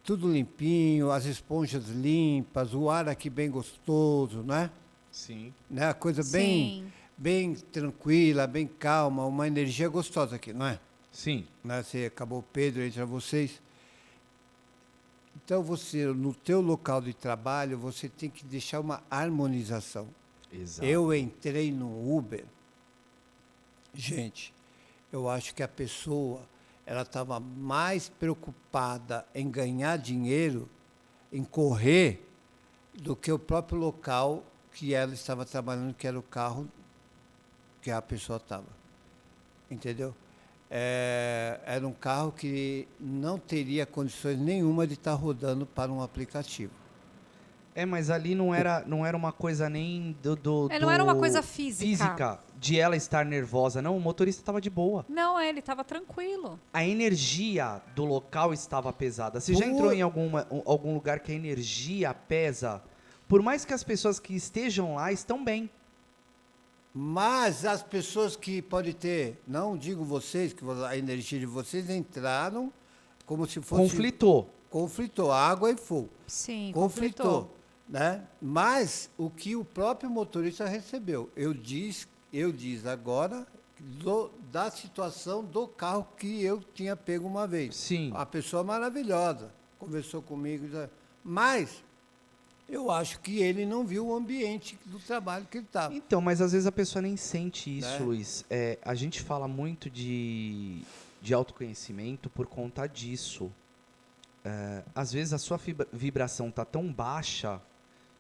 Tudo limpinho, as esponjas limpas, o ar aqui bem gostoso, né? Sim. Né? A coisa bem tranquila, bem calma, uma energia gostosa aqui, não é? Sim. Né? Você acabou, Pedro, entre vocês. Então, você, no teu local de trabalho, você tem que deixar uma harmonização. Exato. Eu entrei no Uber. Gente, eu acho que a pessoa... ela estava mais preocupada em ganhar dinheiro, em correr, do que o próprio local que ela estava trabalhando, que era o carro que a pessoa estava. Entendeu? Era um carro que não teria condições nenhuma de estar rodando para um aplicativo. Mas ali não era uma coisa nem não era uma coisa física. De ela estar nervosa. Não, o motorista estava de boa. Não, ele estava tranquilo. A energia do local estava pesada. Você já entrou em algum lugar que a energia pesa? Por mais que as pessoas que estejam lá estão bem. Mas as pessoas que podem ter, não digo vocês, que a energia de vocês entraram como se fosse... Conflitou, água e fogo. Sim, conflitou. Né? Mas o que o próprio motorista recebeu, eu disse agora da situação do carro que eu tinha pego uma vez. Sim. A pessoa maravilhosa, conversou comigo, mas eu acho que ele não viu o ambiente do trabalho que ele estava. Então, mas às vezes a pessoa nem sente isso, né? Luiz. A gente fala muito de autoconhecimento por conta disso. às vezes a sua vibração tá tão baixa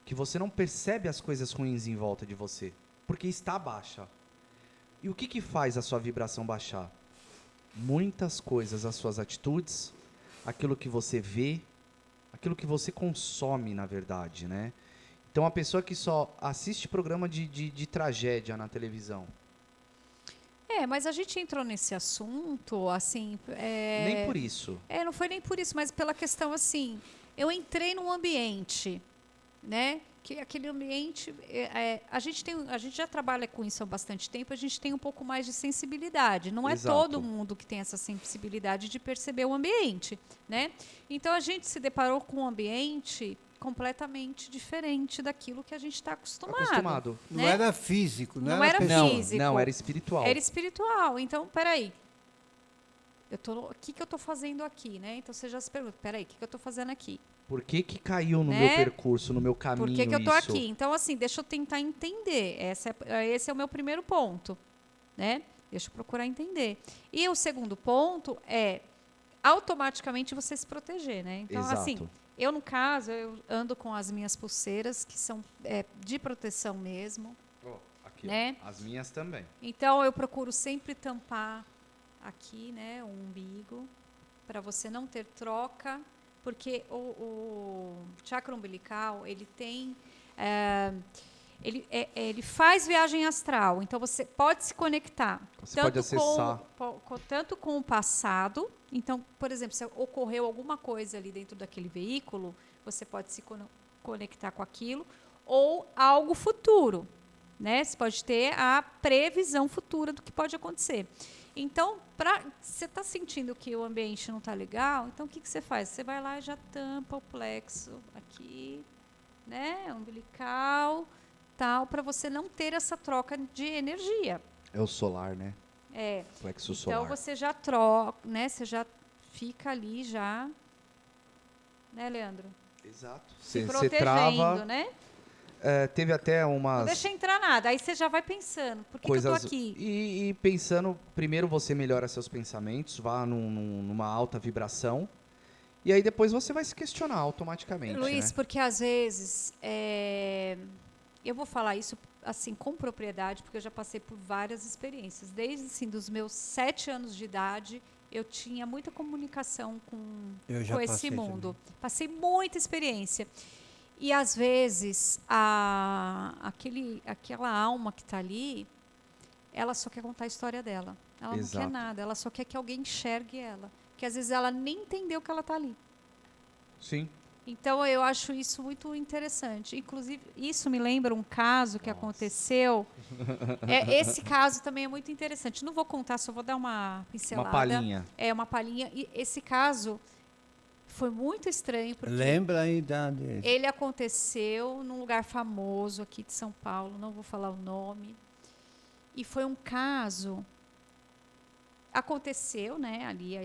que você não percebe as coisas ruins em volta de você, porque está baixa. E o que faz a sua vibração baixar? Muitas coisas, as suas atitudes, aquilo que você vê, aquilo que você consome, na verdade, né? Então, a pessoa que só assiste programa de tragédia na televisão. Mas a gente entrou nesse assunto, assim... Nem por isso. Não foi nem por isso, mas pela questão, assim... Eu entrei num ambiente, né? Que aquele ambiente... a gente já trabalha com isso há bastante tempo, a gente tem um pouco mais de sensibilidade. Não é Exato. todo mundo que tem essa sensibilidade de perceber o ambiente, né? Então, a gente se deparou com um ambiente completamente diferente daquilo que a gente está acostumado. Não né? era físico, não era físico. Não, era espiritual. Era espiritual. Então, peraí. O que eu estou fazendo aqui, né? Então, você já se pergunta, peraí, o que eu estou fazendo aqui? Por que caiu no Né? meu percurso, no meu caminho Por que eu estou isso? aqui? Então, assim, deixa eu tentar entender. Esse é o meu primeiro ponto, né? Deixa eu procurar entender. E o segundo ponto é automaticamente você se proteger, né? Então, Exato. assim, eu, no caso, eu ando com as minhas pulseiras, que são de proteção mesmo. Aqui, né? As minhas também. Então, eu procuro sempre tampar aqui, né, o umbigo, para você não ter troca, porque o chakra umbilical, ele tem... ele faz viagem astral, então você pode se conectar. Você pode acessar. Tanto com o passado, então, por exemplo, se ocorreu alguma coisa ali dentro daquele veículo, você pode se conectar com aquilo, ou algo futuro, né? Você pode ter a previsão futura do que pode acontecer. Então, você está sentindo que o ambiente não está legal, então o que você faz? Você vai lá e já tampa o plexo aqui, né? Umbilical, tal, para você não ter essa troca de energia. É o solar, né? Plexo solar. Então, você já troca, né? Você já fica ali já, né, Leandro? Exato. Se Você protegendo, trava, né? teve até umas... Não deixa entrar nada. Aí você já vai pensando, por que eu tô aqui? E pensando, primeiro você melhora seus pensamentos, vá numa alta vibração, e aí depois você vai se questionar automaticamente, Luiz, né? porque às vezes, eu vou falar isso assim com propriedade, porque eu já passei por várias experiências. Desde assim, dos meus 7 anos de idade, eu tinha muita comunicação com esse mundo. Passei muita experiência. E, às vezes, aquela alma que está ali, ela só quer contar a história dela. Ela não quer nada, ela só quer que alguém enxergue ela. Porque, às vezes, ela nem entendeu que ela está ali. Sim. Então, eu acho isso muito interessante. Inclusive, isso me lembra um caso que aconteceu. Esse caso também é muito interessante. Não vou contar, só vou dar uma pincelada. Uma palhinha. Uma palhinha. E esse caso... foi muito estranho, porque lembra a idade. Ele aconteceu num lugar famoso aqui de São Paulo, não vou falar o nome. E foi um caso... Aconteceu, né, ali...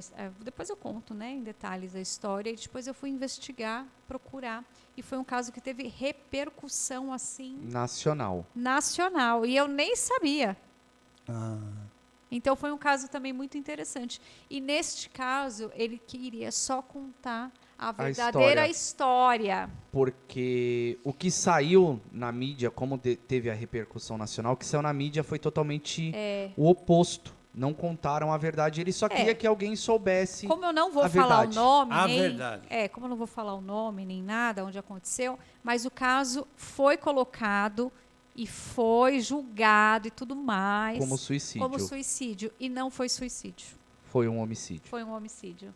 depois eu conto, né, em detalhes a história. E depois eu fui investigar, procurar. E foi um caso que teve repercussão, assim... Nacional. E eu nem sabia. Então, foi um caso também muito interessante. E, neste caso, ele queria só contar a verdadeira história. Porque o que saiu na mídia, como teve a repercussão nacional, o que saiu na mídia foi totalmente o oposto. Não contaram a verdade. Ele só queria que alguém soubesse. Como eu não vou falar o nome, como eu não vou falar o nome nem nada onde aconteceu, mas o caso foi colocado e foi julgado e tudo mais. Como suicídio. Como suicídio. E não foi suicídio. Foi um homicídio. Foi um homicídio.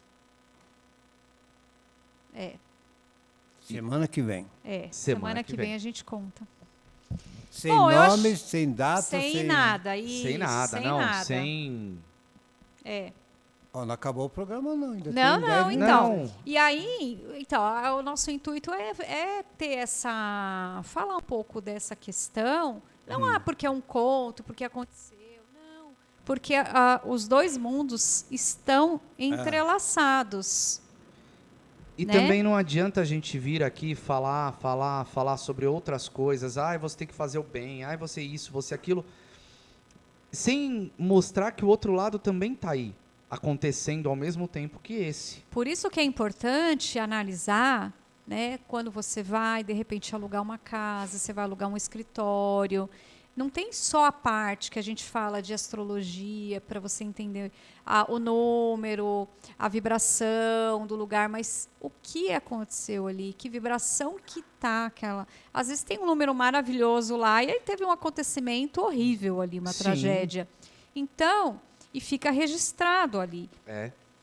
Semana que vem. Semana que vem a gente conta. Sem nome, sem data, sem nada. Sem nada, não. Nada. Sem... não acabou o programa, não. Ainda não, então. Não. E aí, então, o nosso intuito é ter essa... falar um pouco dessa questão. Não porque é um conto, porque aconteceu. Não. Porque os dois mundos estão entrelaçados. E também não adianta a gente vir aqui falar sobre outras coisas. Você tem que fazer o bem. Você isso, você aquilo. Sem mostrar que o outro lado também está aí. acontecendo ao mesmo tempo que esse. Por isso que é importante analisar, né, quando você vai, de repente, alugar uma casa, você vai alugar um escritório. Não tem só a parte que a gente fala de astrologia, para você entender o número, a vibração do lugar, mas o que aconteceu ali, que vibração que tá aquela... Às vezes tem um número maravilhoso lá, e aí teve um acontecimento horrível ali, uma tragédia. Então, e fica registrado ali.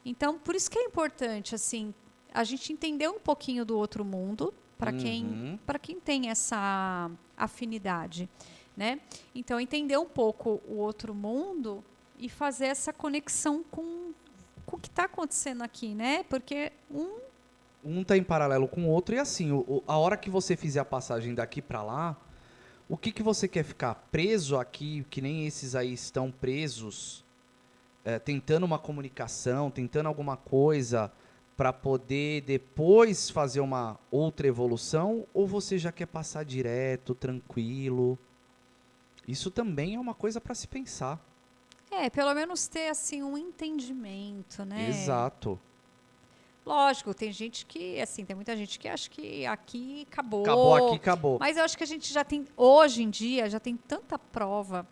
Então, por isso que é importante, assim, a gente entender um pouquinho do outro mundo, para quem tem essa afinidade. Né? Então, entender um pouco o outro mundo e fazer essa conexão com o que está acontecendo aqui, né? Porque um está em paralelo com o outro e assim, a hora que você fizer a passagem daqui para lá, o que você quer ficar preso aqui, que nem esses aí estão presos, tentando uma comunicação, tentando alguma coisa para poder depois fazer uma outra evolução, ou você já quer passar direto, tranquilo? Isso também é uma coisa para se pensar. Pelo menos ter assim um entendimento, né? Exato. Lógico, tem gente que, assim, tem muita gente que acha que aqui acabou. Acabou aqui, acabou. Mas eu acho que a gente já tem, hoje em dia, já tem tanta prova,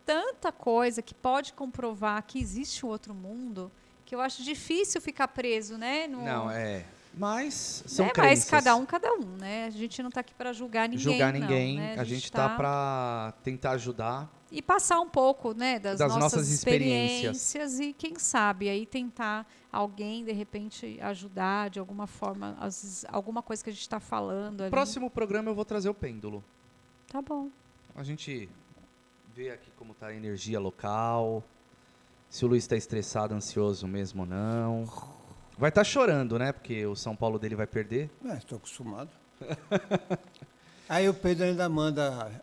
tanta coisa que pode comprovar que existe um outro mundo, que eu acho difícil ficar preso, né? Não, mas são mas crenças. cada um, né? A gente não está aqui para julgar ninguém. Não, né? A gente está para tentar ajudar. E passar um pouco, né, das nossas experiências. E quem sabe aí tentar alguém, de repente, ajudar de alguma forma, às vezes, alguma coisa que a gente está falando ali. Próximo programa eu vou trazer o pêndulo. Tá bom. A gente vê aqui como está a energia local, se o Luiz está estressado, ansioso mesmo ou não. Vai estar chorando, né? Porque o São Paulo dele vai perder. Estou acostumado. Aí o Pedro ainda manda,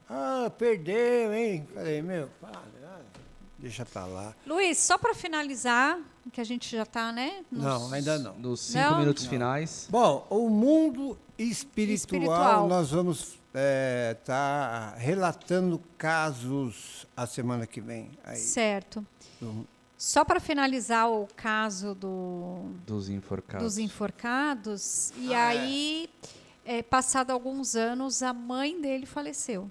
perdeu, hein? Falei, deixa pra lá. Luiz, só para finalizar, que a gente já está, né? Não, ainda não. Nos 5 minutos finais. Bom, o mundo espiritual. Nós vamos tá relatando casos a semana que vem. Aí. Certo. Só para finalizar o caso dos enforcados, e aí, passado alguns anos, a mãe dele faleceu.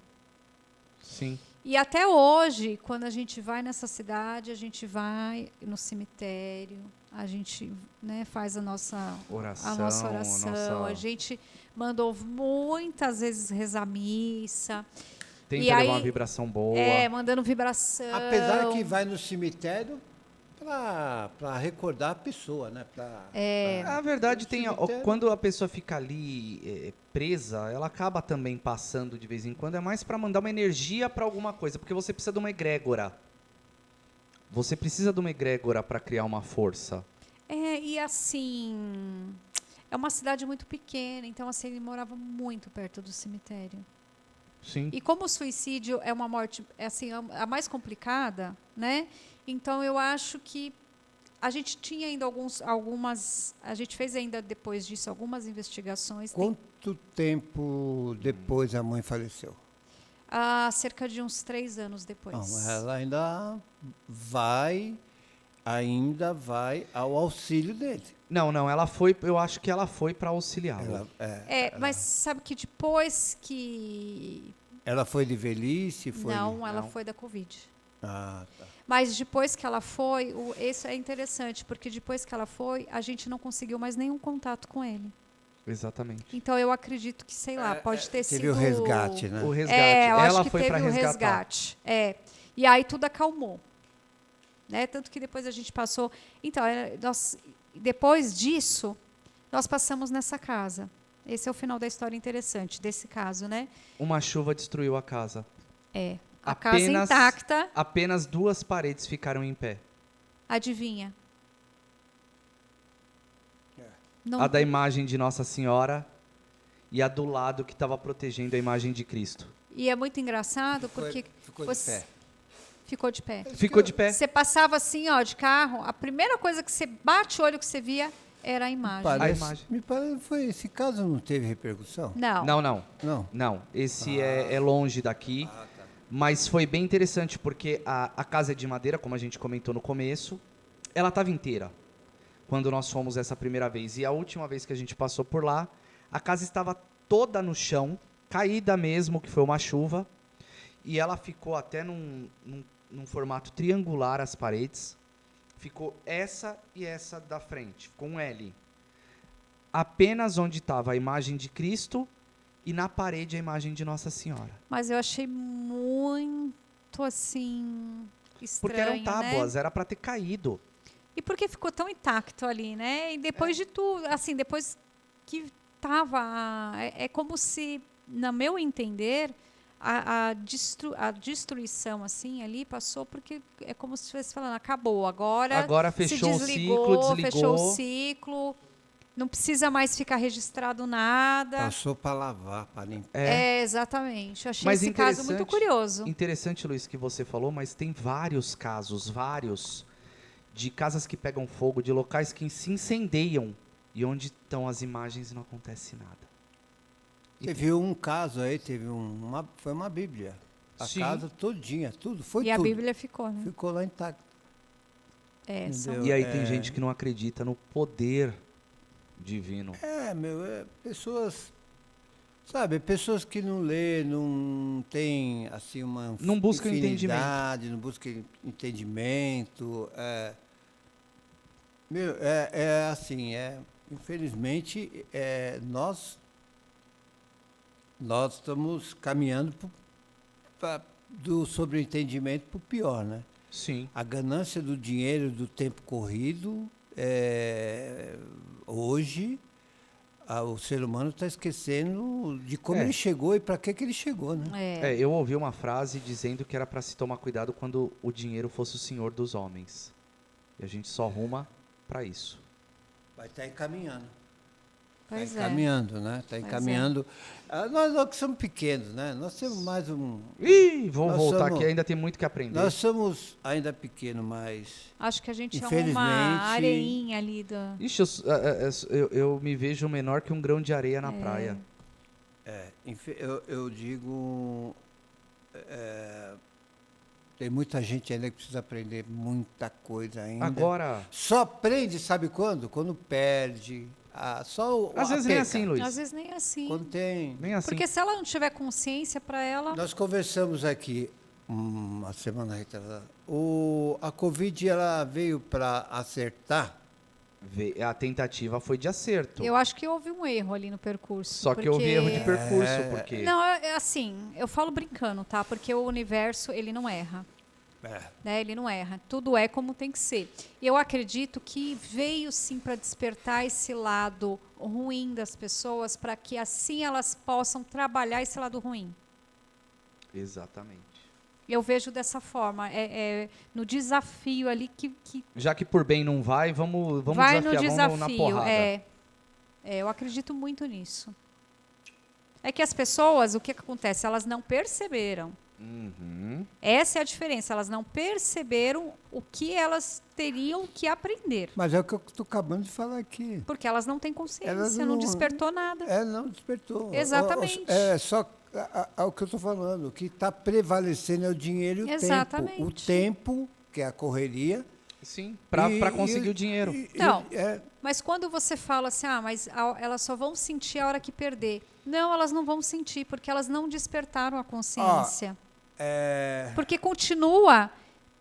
Sim. E até hoje, quando a gente vai nessa cidade, a gente vai no cemitério, a gente, né, faz a nossa oração, a gente mandou muitas vezes rezar missa. Tenta levar uma vibração boa. Mandando vibração. Apesar que vai no cemitério para recordar a pessoa, né? A verdade quando a pessoa fica ali presa, ela acaba também passando de vez em quando, é mais para mandar uma energia para alguma coisa, porque você precisa de uma egrégora. Você precisa de uma egrégora para criar uma força. E assim, é uma cidade muito pequena, então assim, ele morava muito perto do cemitério. Sim. E como o suicídio é uma morte, assim, a mais complicada, né? Então eu acho que a gente tinha ainda a gente fez ainda depois disso algumas investigações. Quanto tempo depois a mãe faleceu? Cerca de uns 3 anos depois. Não, ela ainda vai ao auxílio dele. Não, eu acho que ela foi para auxiliá-lo. Mas sabe que depois que... Ela foi de velhice? Ela foi da Covid. Tá. Mas depois que ela foi, isso é interessante, porque depois que ela foi, a gente não conseguiu mais nenhum contato com ele. Exatamente. Então eu acredito que, sei lá, pode ter sido... Teve o resgate, né? O resgate. Ela foi para resgatar. Resgate. E aí tudo acalmou. Né? Tanto que depois a gente passou... Então, depois disso, nós passamos nessa casa. Esse é o final da história interessante desse caso, né? Uma chuva destruiu a casa. A casa intacta. Apenas 2 paredes ficaram em pé. Adivinha? A da imagem de Nossa Senhora e a do lado que estava protegendo a imagem de Cristo. E é muito engraçado porque... Ficou de pé. Ficou de pé. Ficou de pé. Você passava assim, de carro, a primeira coisa que você bate o olho que você via era a imagem. Me parece que esse caso não teve repercussão? Não. Esse é longe daqui. Tá. Mas foi bem interessante porque a casa é de madeira, como a gente comentou no começo. ela estava inteira quando nós fomos essa primeira vez. E a última vez que a gente passou por lá, a casa estava toda no chão, caída mesmo, que foi uma chuva. E ela ficou até num formato triangular as paredes. Ficou essa e essa da frente, com um L. Apenas onde estava a imagem de Cristo e na parede a imagem de Nossa Senhora. Mas eu achei muito, assim, estranho, Porque eram tábuas, né? era para ter caído. E porque ficou tão intacto ali, né? E depois de tudo, assim, depois que tava... É como se, no meu entender, a destruição, assim, ali passou porque é como se estivesse falando, acabou. Agora fechou se o desligou, ciclo, fechou desligou. o ciclo, não precisa mais ficar registrado nada. Passou para lavar, para limpar. Exatamente. Eu achei Mas esse caso muito curioso. Interessante, Luiz, que você falou, mas tem vários casos, de casas que pegam fogo, de locais que se incendeiam e onde estão as imagens e não acontece nada. Você viu um caso aí, foi uma Bíblia. A Sim. casa todinha, tudo, foi E tudo. a Bíblia ficou, né? Ficou lá intacto. Entendeu? E aí tem gente que não acredita no poder divino. Pessoas, sabe, pessoas que não lê, não tem, assim, uma Não buscam infinidade, não buscam entendimento. Assim, infelizmente, nós estamos caminhando do sobreentendimento para o pior, né? Sim. A ganância do dinheiro, do tempo corrido, hoje o ser humano está esquecendo de como ele chegou e para que ele chegou, né? Eu ouvi uma frase dizendo que era para se tomar cuidado quando o dinheiro fosse o senhor dos homens. E a gente só arruma para isso. Vai estar encaminhando. Pois Está encaminhando, né? Está encaminhando. Nós que somos pequenos, né? Nós temos mais um... Vou voltar aqui, ainda tem muito que aprender. Nós somos ainda pequenos, mas... Acho que a gente é infelizmente, uma areinha ali da... Ixi, eu me vejo menor que um grão de areia na praia. Eu digo... tem muita gente ainda que precisa aprender muita coisa ainda. Agora... Só aprende, sabe quando? Quando perde... Às vezes nem assim, Luiz. Às vezes nem assim. Quando tem... Nem assim. Porque se ela não tiver consciência para ela... Nós conversamos aqui uma semana retrasada. A Covid, ela veio para acertar. A tentativa foi de acerto. Eu acho que houve um erro ali no percurso. Só que houve erro de percurso, porque... Não, assim, eu falo brincando, tá? Porque o universo, ele não erra. Né? Ele não erra. Tudo é como tem que ser. E eu acredito que veio sim para despertar esse lado ruim das pessoas, para que assim elas possam trabalhar esse lado ruim. Exatamente. Eu vejo dessa forma. No desafio ali que... Já que por bem não vai, vamos vai desafiar, no desafio. vamos na porrada. Eu acredito muito nisso. É que as pessoas, o que acontece? Elas não perceberam. Uhum. Essa é a diferença. Elas não perceberam o que elas teriam que aprender. Mas é o que eu estou acabando de falar aqui. Porque elas não têm consciência, Elas não despertou nada. Não despertou. Exatamente. O que eu estou falando. O que está prevalecendo é o dinheiro e o Exatamente. tempo. O tempo, que é a correria. Sim, para conseguir o dinheiro. Não, mas quando você fala assim, mas elas só vão sentir a hora que perder. Não, elas não vão sentir, porque elas não despertaram a consciência. Porque continua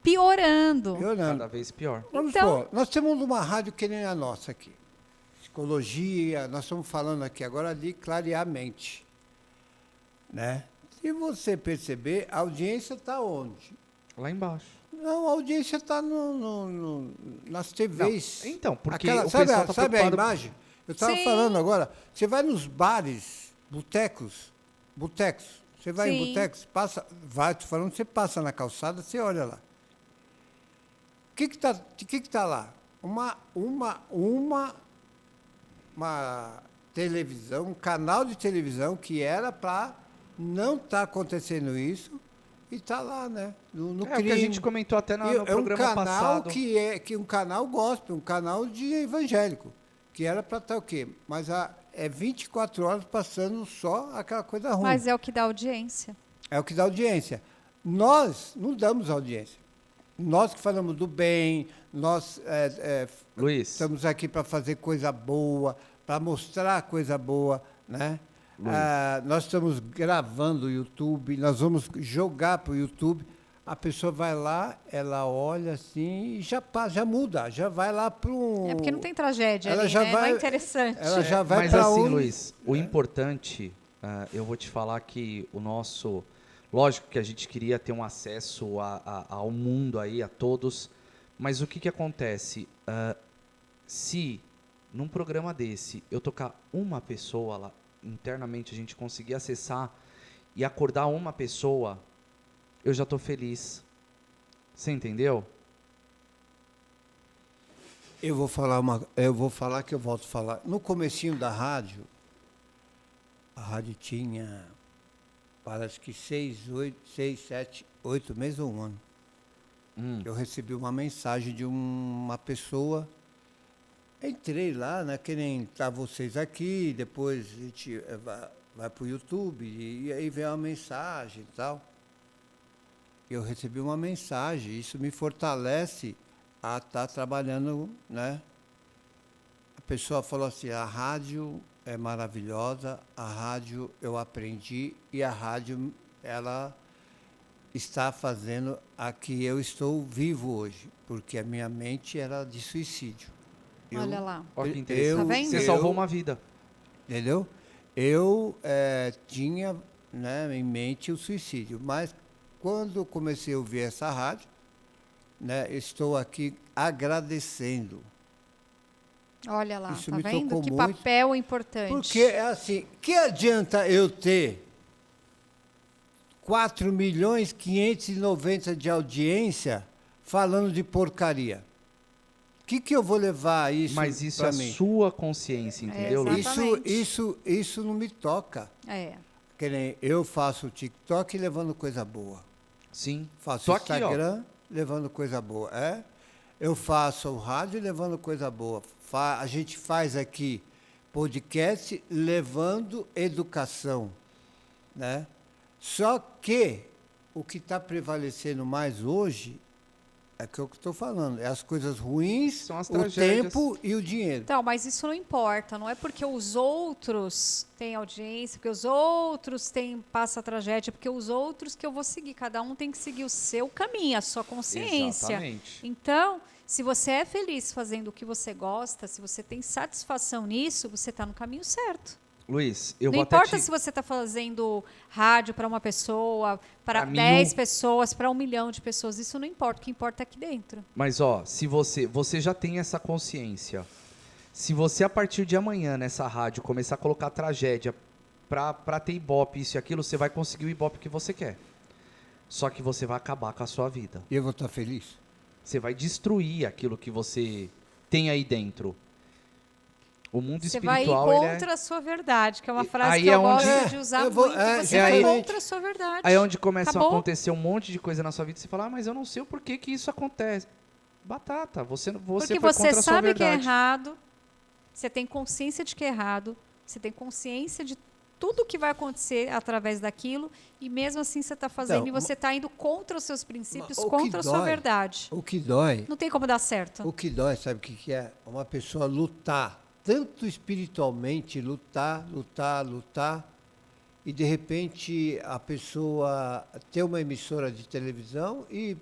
piorando. Cada vez pior. Vamos supor, nós temos uma rádio que nem a nossa aqui. Psicologia, nós estamos falando aqui agora de clareamente. Né? Se você perceber, a audiência está onde? Lá embaixo. Não, a audiência está nas TVs. Não. Então, porque o pessoal pessoal tá sabe a preocupado... imagem? Eu estava falando agora, você vai nos bares, botecos, você vai em botecos, tô falando, você passa na calçada, você olha lá. O que tá lá? Uma televisão, um canal de televisão que era para não estar acontecendo isso e está lá, né? No crime. O que a gente comentou até no programa passado. Que um canal gospel, um canal de evangélico, que era para estar o quê? Mas é 24 horas passando só aquela coisa ruim. Mas é o que dá audiência. É o que dá audiência. Nós não damos audiência. nós que falamos do bem, nós Luiz, estamos aqui para fazer coisa boa, para mostrar coisa boa, né? Nós estamos gravando o YouTube, nós vamos jogar para o YouTube. A pessoa vai lá, ela olha assim e já passa, já muda, já vai lá para um... É porque não tem tragédia ela ali, já né? vai, Não é interessante. Ela já vai mas para assim, onde... Luiz, o importante, eu vou te falar que o nosso... Lógico que a gente queria ter um acesso ao mundo aí, a todos, mas o que acontece? Se num programa desse eu tocar uma pessoa lá, internamente a gente conseguir acessar e acordar uma pessoa, eu já estou feliz. Você entendeu? Eu vou falar que eu volto a falar. No comecinho da rádio, a rádio tinha, parece que 6, 7, 8 meses ou um ano. Eu recebi uma mensagem de uma pessoa. Entrei lá, né, que nem tá vocês aqui, depois a gente vai para o YouTube e aí vem uma mensagem e tal. Eu recebi uma mensagem, isso me fortalece a estar trabalhando, né? A pessoa falou assim, a rádio é maravilhosa, a rádio eu aprendi e a rádio, ela está fazendo a que eu estou vivo hoje, porque a minha mente era de suicídio. Olha lá. Olha que interessante. Tá vendo? Você salvou uma vida. Entendeu? Eu tinha, né, em mente o suicídio, mas quando eu comecei a ouvir essa rádio, né, estou aqui agradecendo. Olha lá, Isso tá me vendo? tocou Que muito, papel importante. porque é assim, que adianta eu ter 4.590.000 de audiência falando de porcaria? O que eu vou levar isso para mim? Mas isso é a sua consciência, entendeu, Luiz? Exatamente. Isso não me toca. Que nem eu faço o TikTok levando coisa boa. Sim. Faço o Instagram levando coisa boa. Eu faço o rádio levando coisa boa. A gente faz aqui podcast levando educação, né? Só que o que está prevalecendo mais hoje é que eu estou falando, é as coisas ruins, são as o tragédias. tempo e o dinheiro. Então, mas isso não importa, não é porque os outros têm audiência, porque os outros passam tragédia, porque os outros que eu vou seguir, cada um tem que seguir o seu caminho, a sua consciência. Exatamente. Então, se você é feliz fazendo o que você gosta, se você tem satisfação nisso, você está no caminho certo. Luiz, eu não vou importa até se você está fazendo rádio para uma pessoa, para Pra 10 1000. pessoas, para 1 milhão de pessoas. Isso não importa. O que importa é aqui dentro. Mas, se você já tem essa consciência, se você, a partir de amanhã, nessa rádio, começar a colocar tragédia pra ter ibope, isso e aquilo, você vai conseguir o ibope que você quer. Só que você vai acabar com a sua vida. E eu vou estar feliz? Você vai destruir aquilo que você tem aí dentro. O mundo espiritual, você vai ir contra a sua verdade, que é uma frase aí que eu onde- gosto de usar muito. Você vai contra a sua verdade. Aí é onde começam Acabou? a acontecer um monte de coisa na sua vida. Você fala, mas eu não sei o porquê que isso acontece. Batata, você Porque foi você contra a sua sabe que é verdade. errado, você tem consciência de que é errado, você tem consciência de tudo que vai acontecer através daquilo, e mesmo assim você está fazendo, Então, e você está indo contra os seus princípios, o que contra a sua dói- verdade. O que dói, Não tem como dar certo. o que dói, sabe o que é? Uma pessoa lutar, tanto espiritualmente, lutar, e de repente a pessoa ter uma emissora de televisão e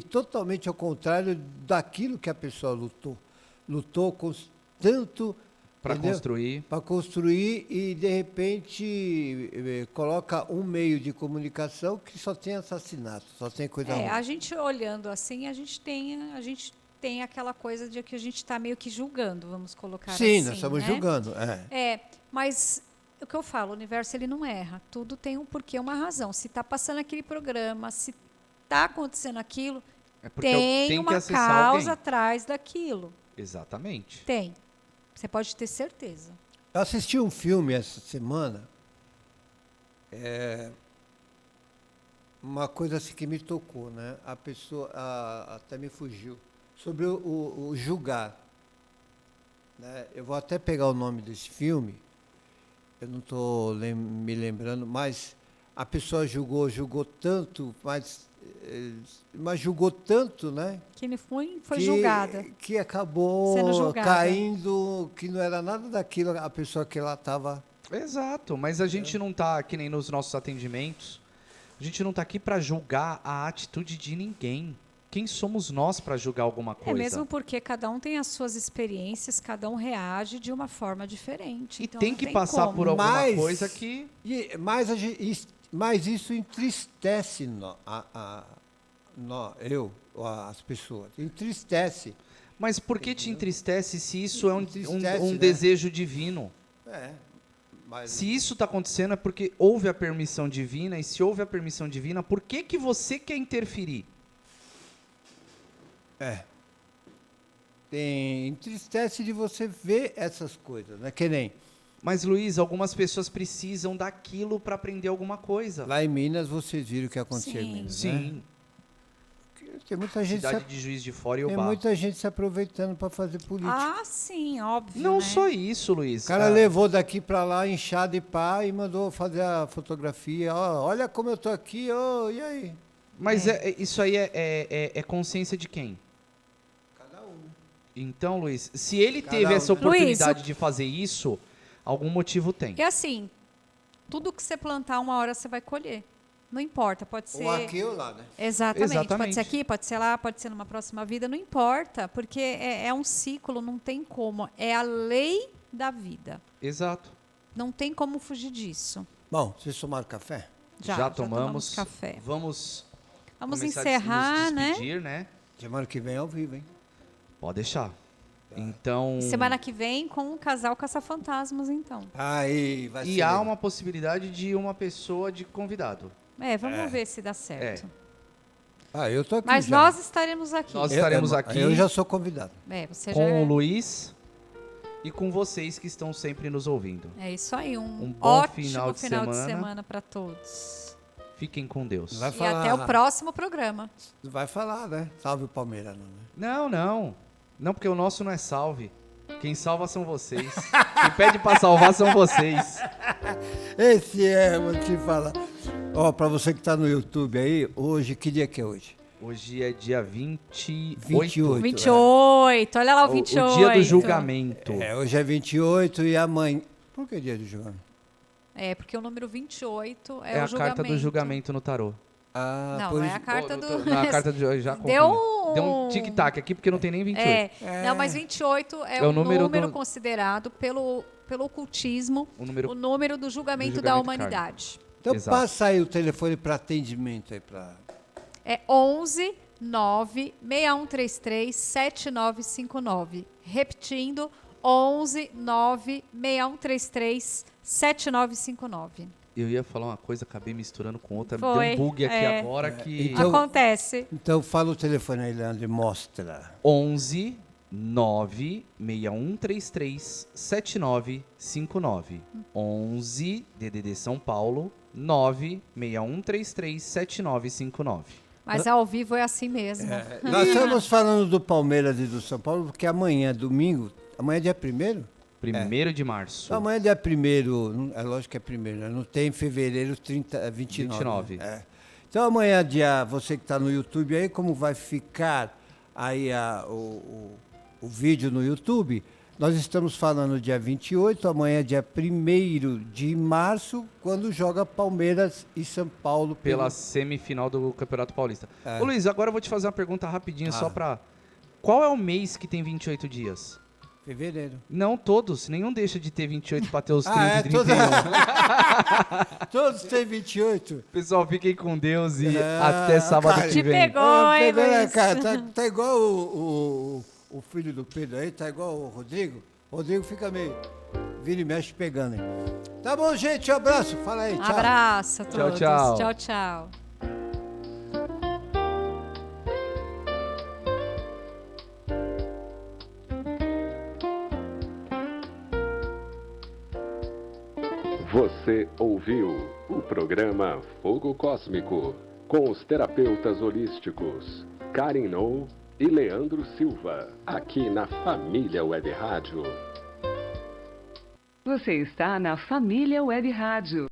totalmente ao contrário daquilo que a pessoa lutou. Lutou com tanto... Para entendeu? construir. Para construir e, de repente, coloca um meio de comunicação que só tem assassinato, só tem coisa ruim. A gente olhando assim, a gente tem aquela coisa de que a gente está meio que julgando, vamos colocar assim. Sim, nós estamos né? julgando. Mas o que eu falo, o universo ele não erra. Tudo tem um porquê, uma razão. Se está passando aquele programa, se está acontecendo aquilo, É porque tem que uma acessar causa alguém. atrás daquilo. Exatamente. Tem. Você pode ter certeza. Eu assisti um filme essa semana, uma coisa assim que me tocou, né? A pessoa até me fugiu, sobre o julgar. Né? Eu vou até pegar o nome desse filme, eu não estou me lembrando, mas a pessoa julgou tanto, mas mas julgou tanto, né? Que foi julgada. Que acabou sendo julgada. Caindo, que não era nada daquilo, a pessoa que ela estava... Exato, mas a gente não tá, que nem nos nossos atendimentos, a gente não tá aqui para julgar a atitude de ninguém. Quem somos nós para julgar alguma coisa? Mesmo porque cada um tem as suas experiências, cada um reage de uma forma diferente. E então tem que passar por alguma coisa que... Mas isso entristece as pessoas. Entristece. Mas por que te entristece se isso é um né? desejo divino? Mas... Se isso está acontecendo é porque houve a permissão divina, e se houve a permissão divina, por que você quer interferir? Entristece de você ver essas coisas, né? Que nem... Mas, Luiz, algumas pessoas precisam daquilo para aprender alguma coisa. Lá em Minas, vocês viram o que aconteceu em Minas, Sim. né? Tem muita gente Cidade de Juiz de Fora e tem muita gente se aproveitando para fazer política. Ah, sim, óbvio. Não né? só isso, Luiz. O cara levou daqui para lá, inchado de pá, e mandou fazer a fotografia. Ó, olha como eu tô aqui, e aí? Mas isso aí é consciência de quem? Cada um. Então, Luiz, se ele teve essa oportunidade de fazer isso, algum motivo tem. É assim, tudo que você plantar, uma hora você vai colher. Não importa, pode ser... Ou aqui ou lá, né? Exatamente. Pode ser aqui, pode ser lá, pode ser numa próxima vida, não importa, porque é um ciclo, não tem como. É a lei da vida. Exato. Não tem como fugir disso. Bom, vocês tomaram café? Já tomamos café. Vamos encerrar, nos despedir, né? Semana que vem é ao vivo, hein? Pode deixar. Então... Semana que vem com o casal Caça-Fantasmas, então. Aí, vai ser. E há uma possibilidade de uma pessoa de convidado. Vamos ver se dá certo. Eu tô aqui. Mas já. nós estaremos aqui. Nós estaremos aqui. Eu já sou convidado. Você com já o Luiz e com vocês que estão sempre nos ouvindo. É isso aí. Um bom ótimo final de semana para todos. Fiquem com Deus. Vai E falar, até o próximo programa. Vai falar, né? Salve o Palmeiras, não, né? Não. Não, porque o nosso não é salve. Quem salva são vocês. Quem pede pra salvar são vocês. Vou te falar. Ó, pra você que tá no YouTube aí, hoje, que dia que é hoje? Hoje é dia 28. 28, olha lá o 28. O dia do julgamento. Hoje é 28 e amanhã... Por que dia do julgamento? Porque o número 28 é o a julgamento. carta do julgamento no tarô. Não, é a carta do... Não, a carta do... Já Deu um tic-tac aqui, porque não tem nem 28. Não, mas 28 é o número considerado pelo ocultismo, o número do julgamento da humanidade. Então passa aí o telefone para atendimento aí para... É 11 9 6133 7959. Repetindo, 11 9 6133 7959. Eu ia falar uma coisa, acabei misturando com outra. Foi, deu um bug aqui agora que... Então, acontece. Então fala o telefone aí, Leandro, e mostra. 11 9 6133 7959. 11 DDD São Paulo 9 6133 7959. Mas ao vivo é assim mesmo. Nós estamos falando do Palmeiras e do São Paulo, porque amanhã, domingo, amanhã é dia 1º? 1º de março. Então, amanhã é dia 1º, é lógico que é 1º, né? Não tem em fevereiro 29. Né? Então amanhã, você que está no YouTube aí, como vai ficar aí o vídeo no YouTube, nós estamos falando dia 28, amanhã é dia 1º de março, quando joga Palmeiras e São Paulo. Pela semifinal do Campeonato Paulista. Ô Luiz, agora eu vou te fazer uma pergunta rapidinho, só para... Qual é o mês que tem 28 dias? Fevereiro. Não todos, nenhum deixa de ter 28 para ter os 30 e 31. Todos têm 28. Pessoal, fiquem com Deus e até sábado que vem. Pegou, hein, Luiz? Cara, tá igual o filho do Pedro aí, tá igual o Rodrigo. O Rodrigo fica meio vira e mexe pegando, hein? Tá bom, gente, um abraço. Fala aí, tchau. Abraço a todos. Tchau, tchau. Tchau. Você ouviu o programa Fogo Cósmico com os terapeutas holísticos Karen Nou e Leandro Silva, aqui na Família Web Rádio. Você está na Família Web Rádio.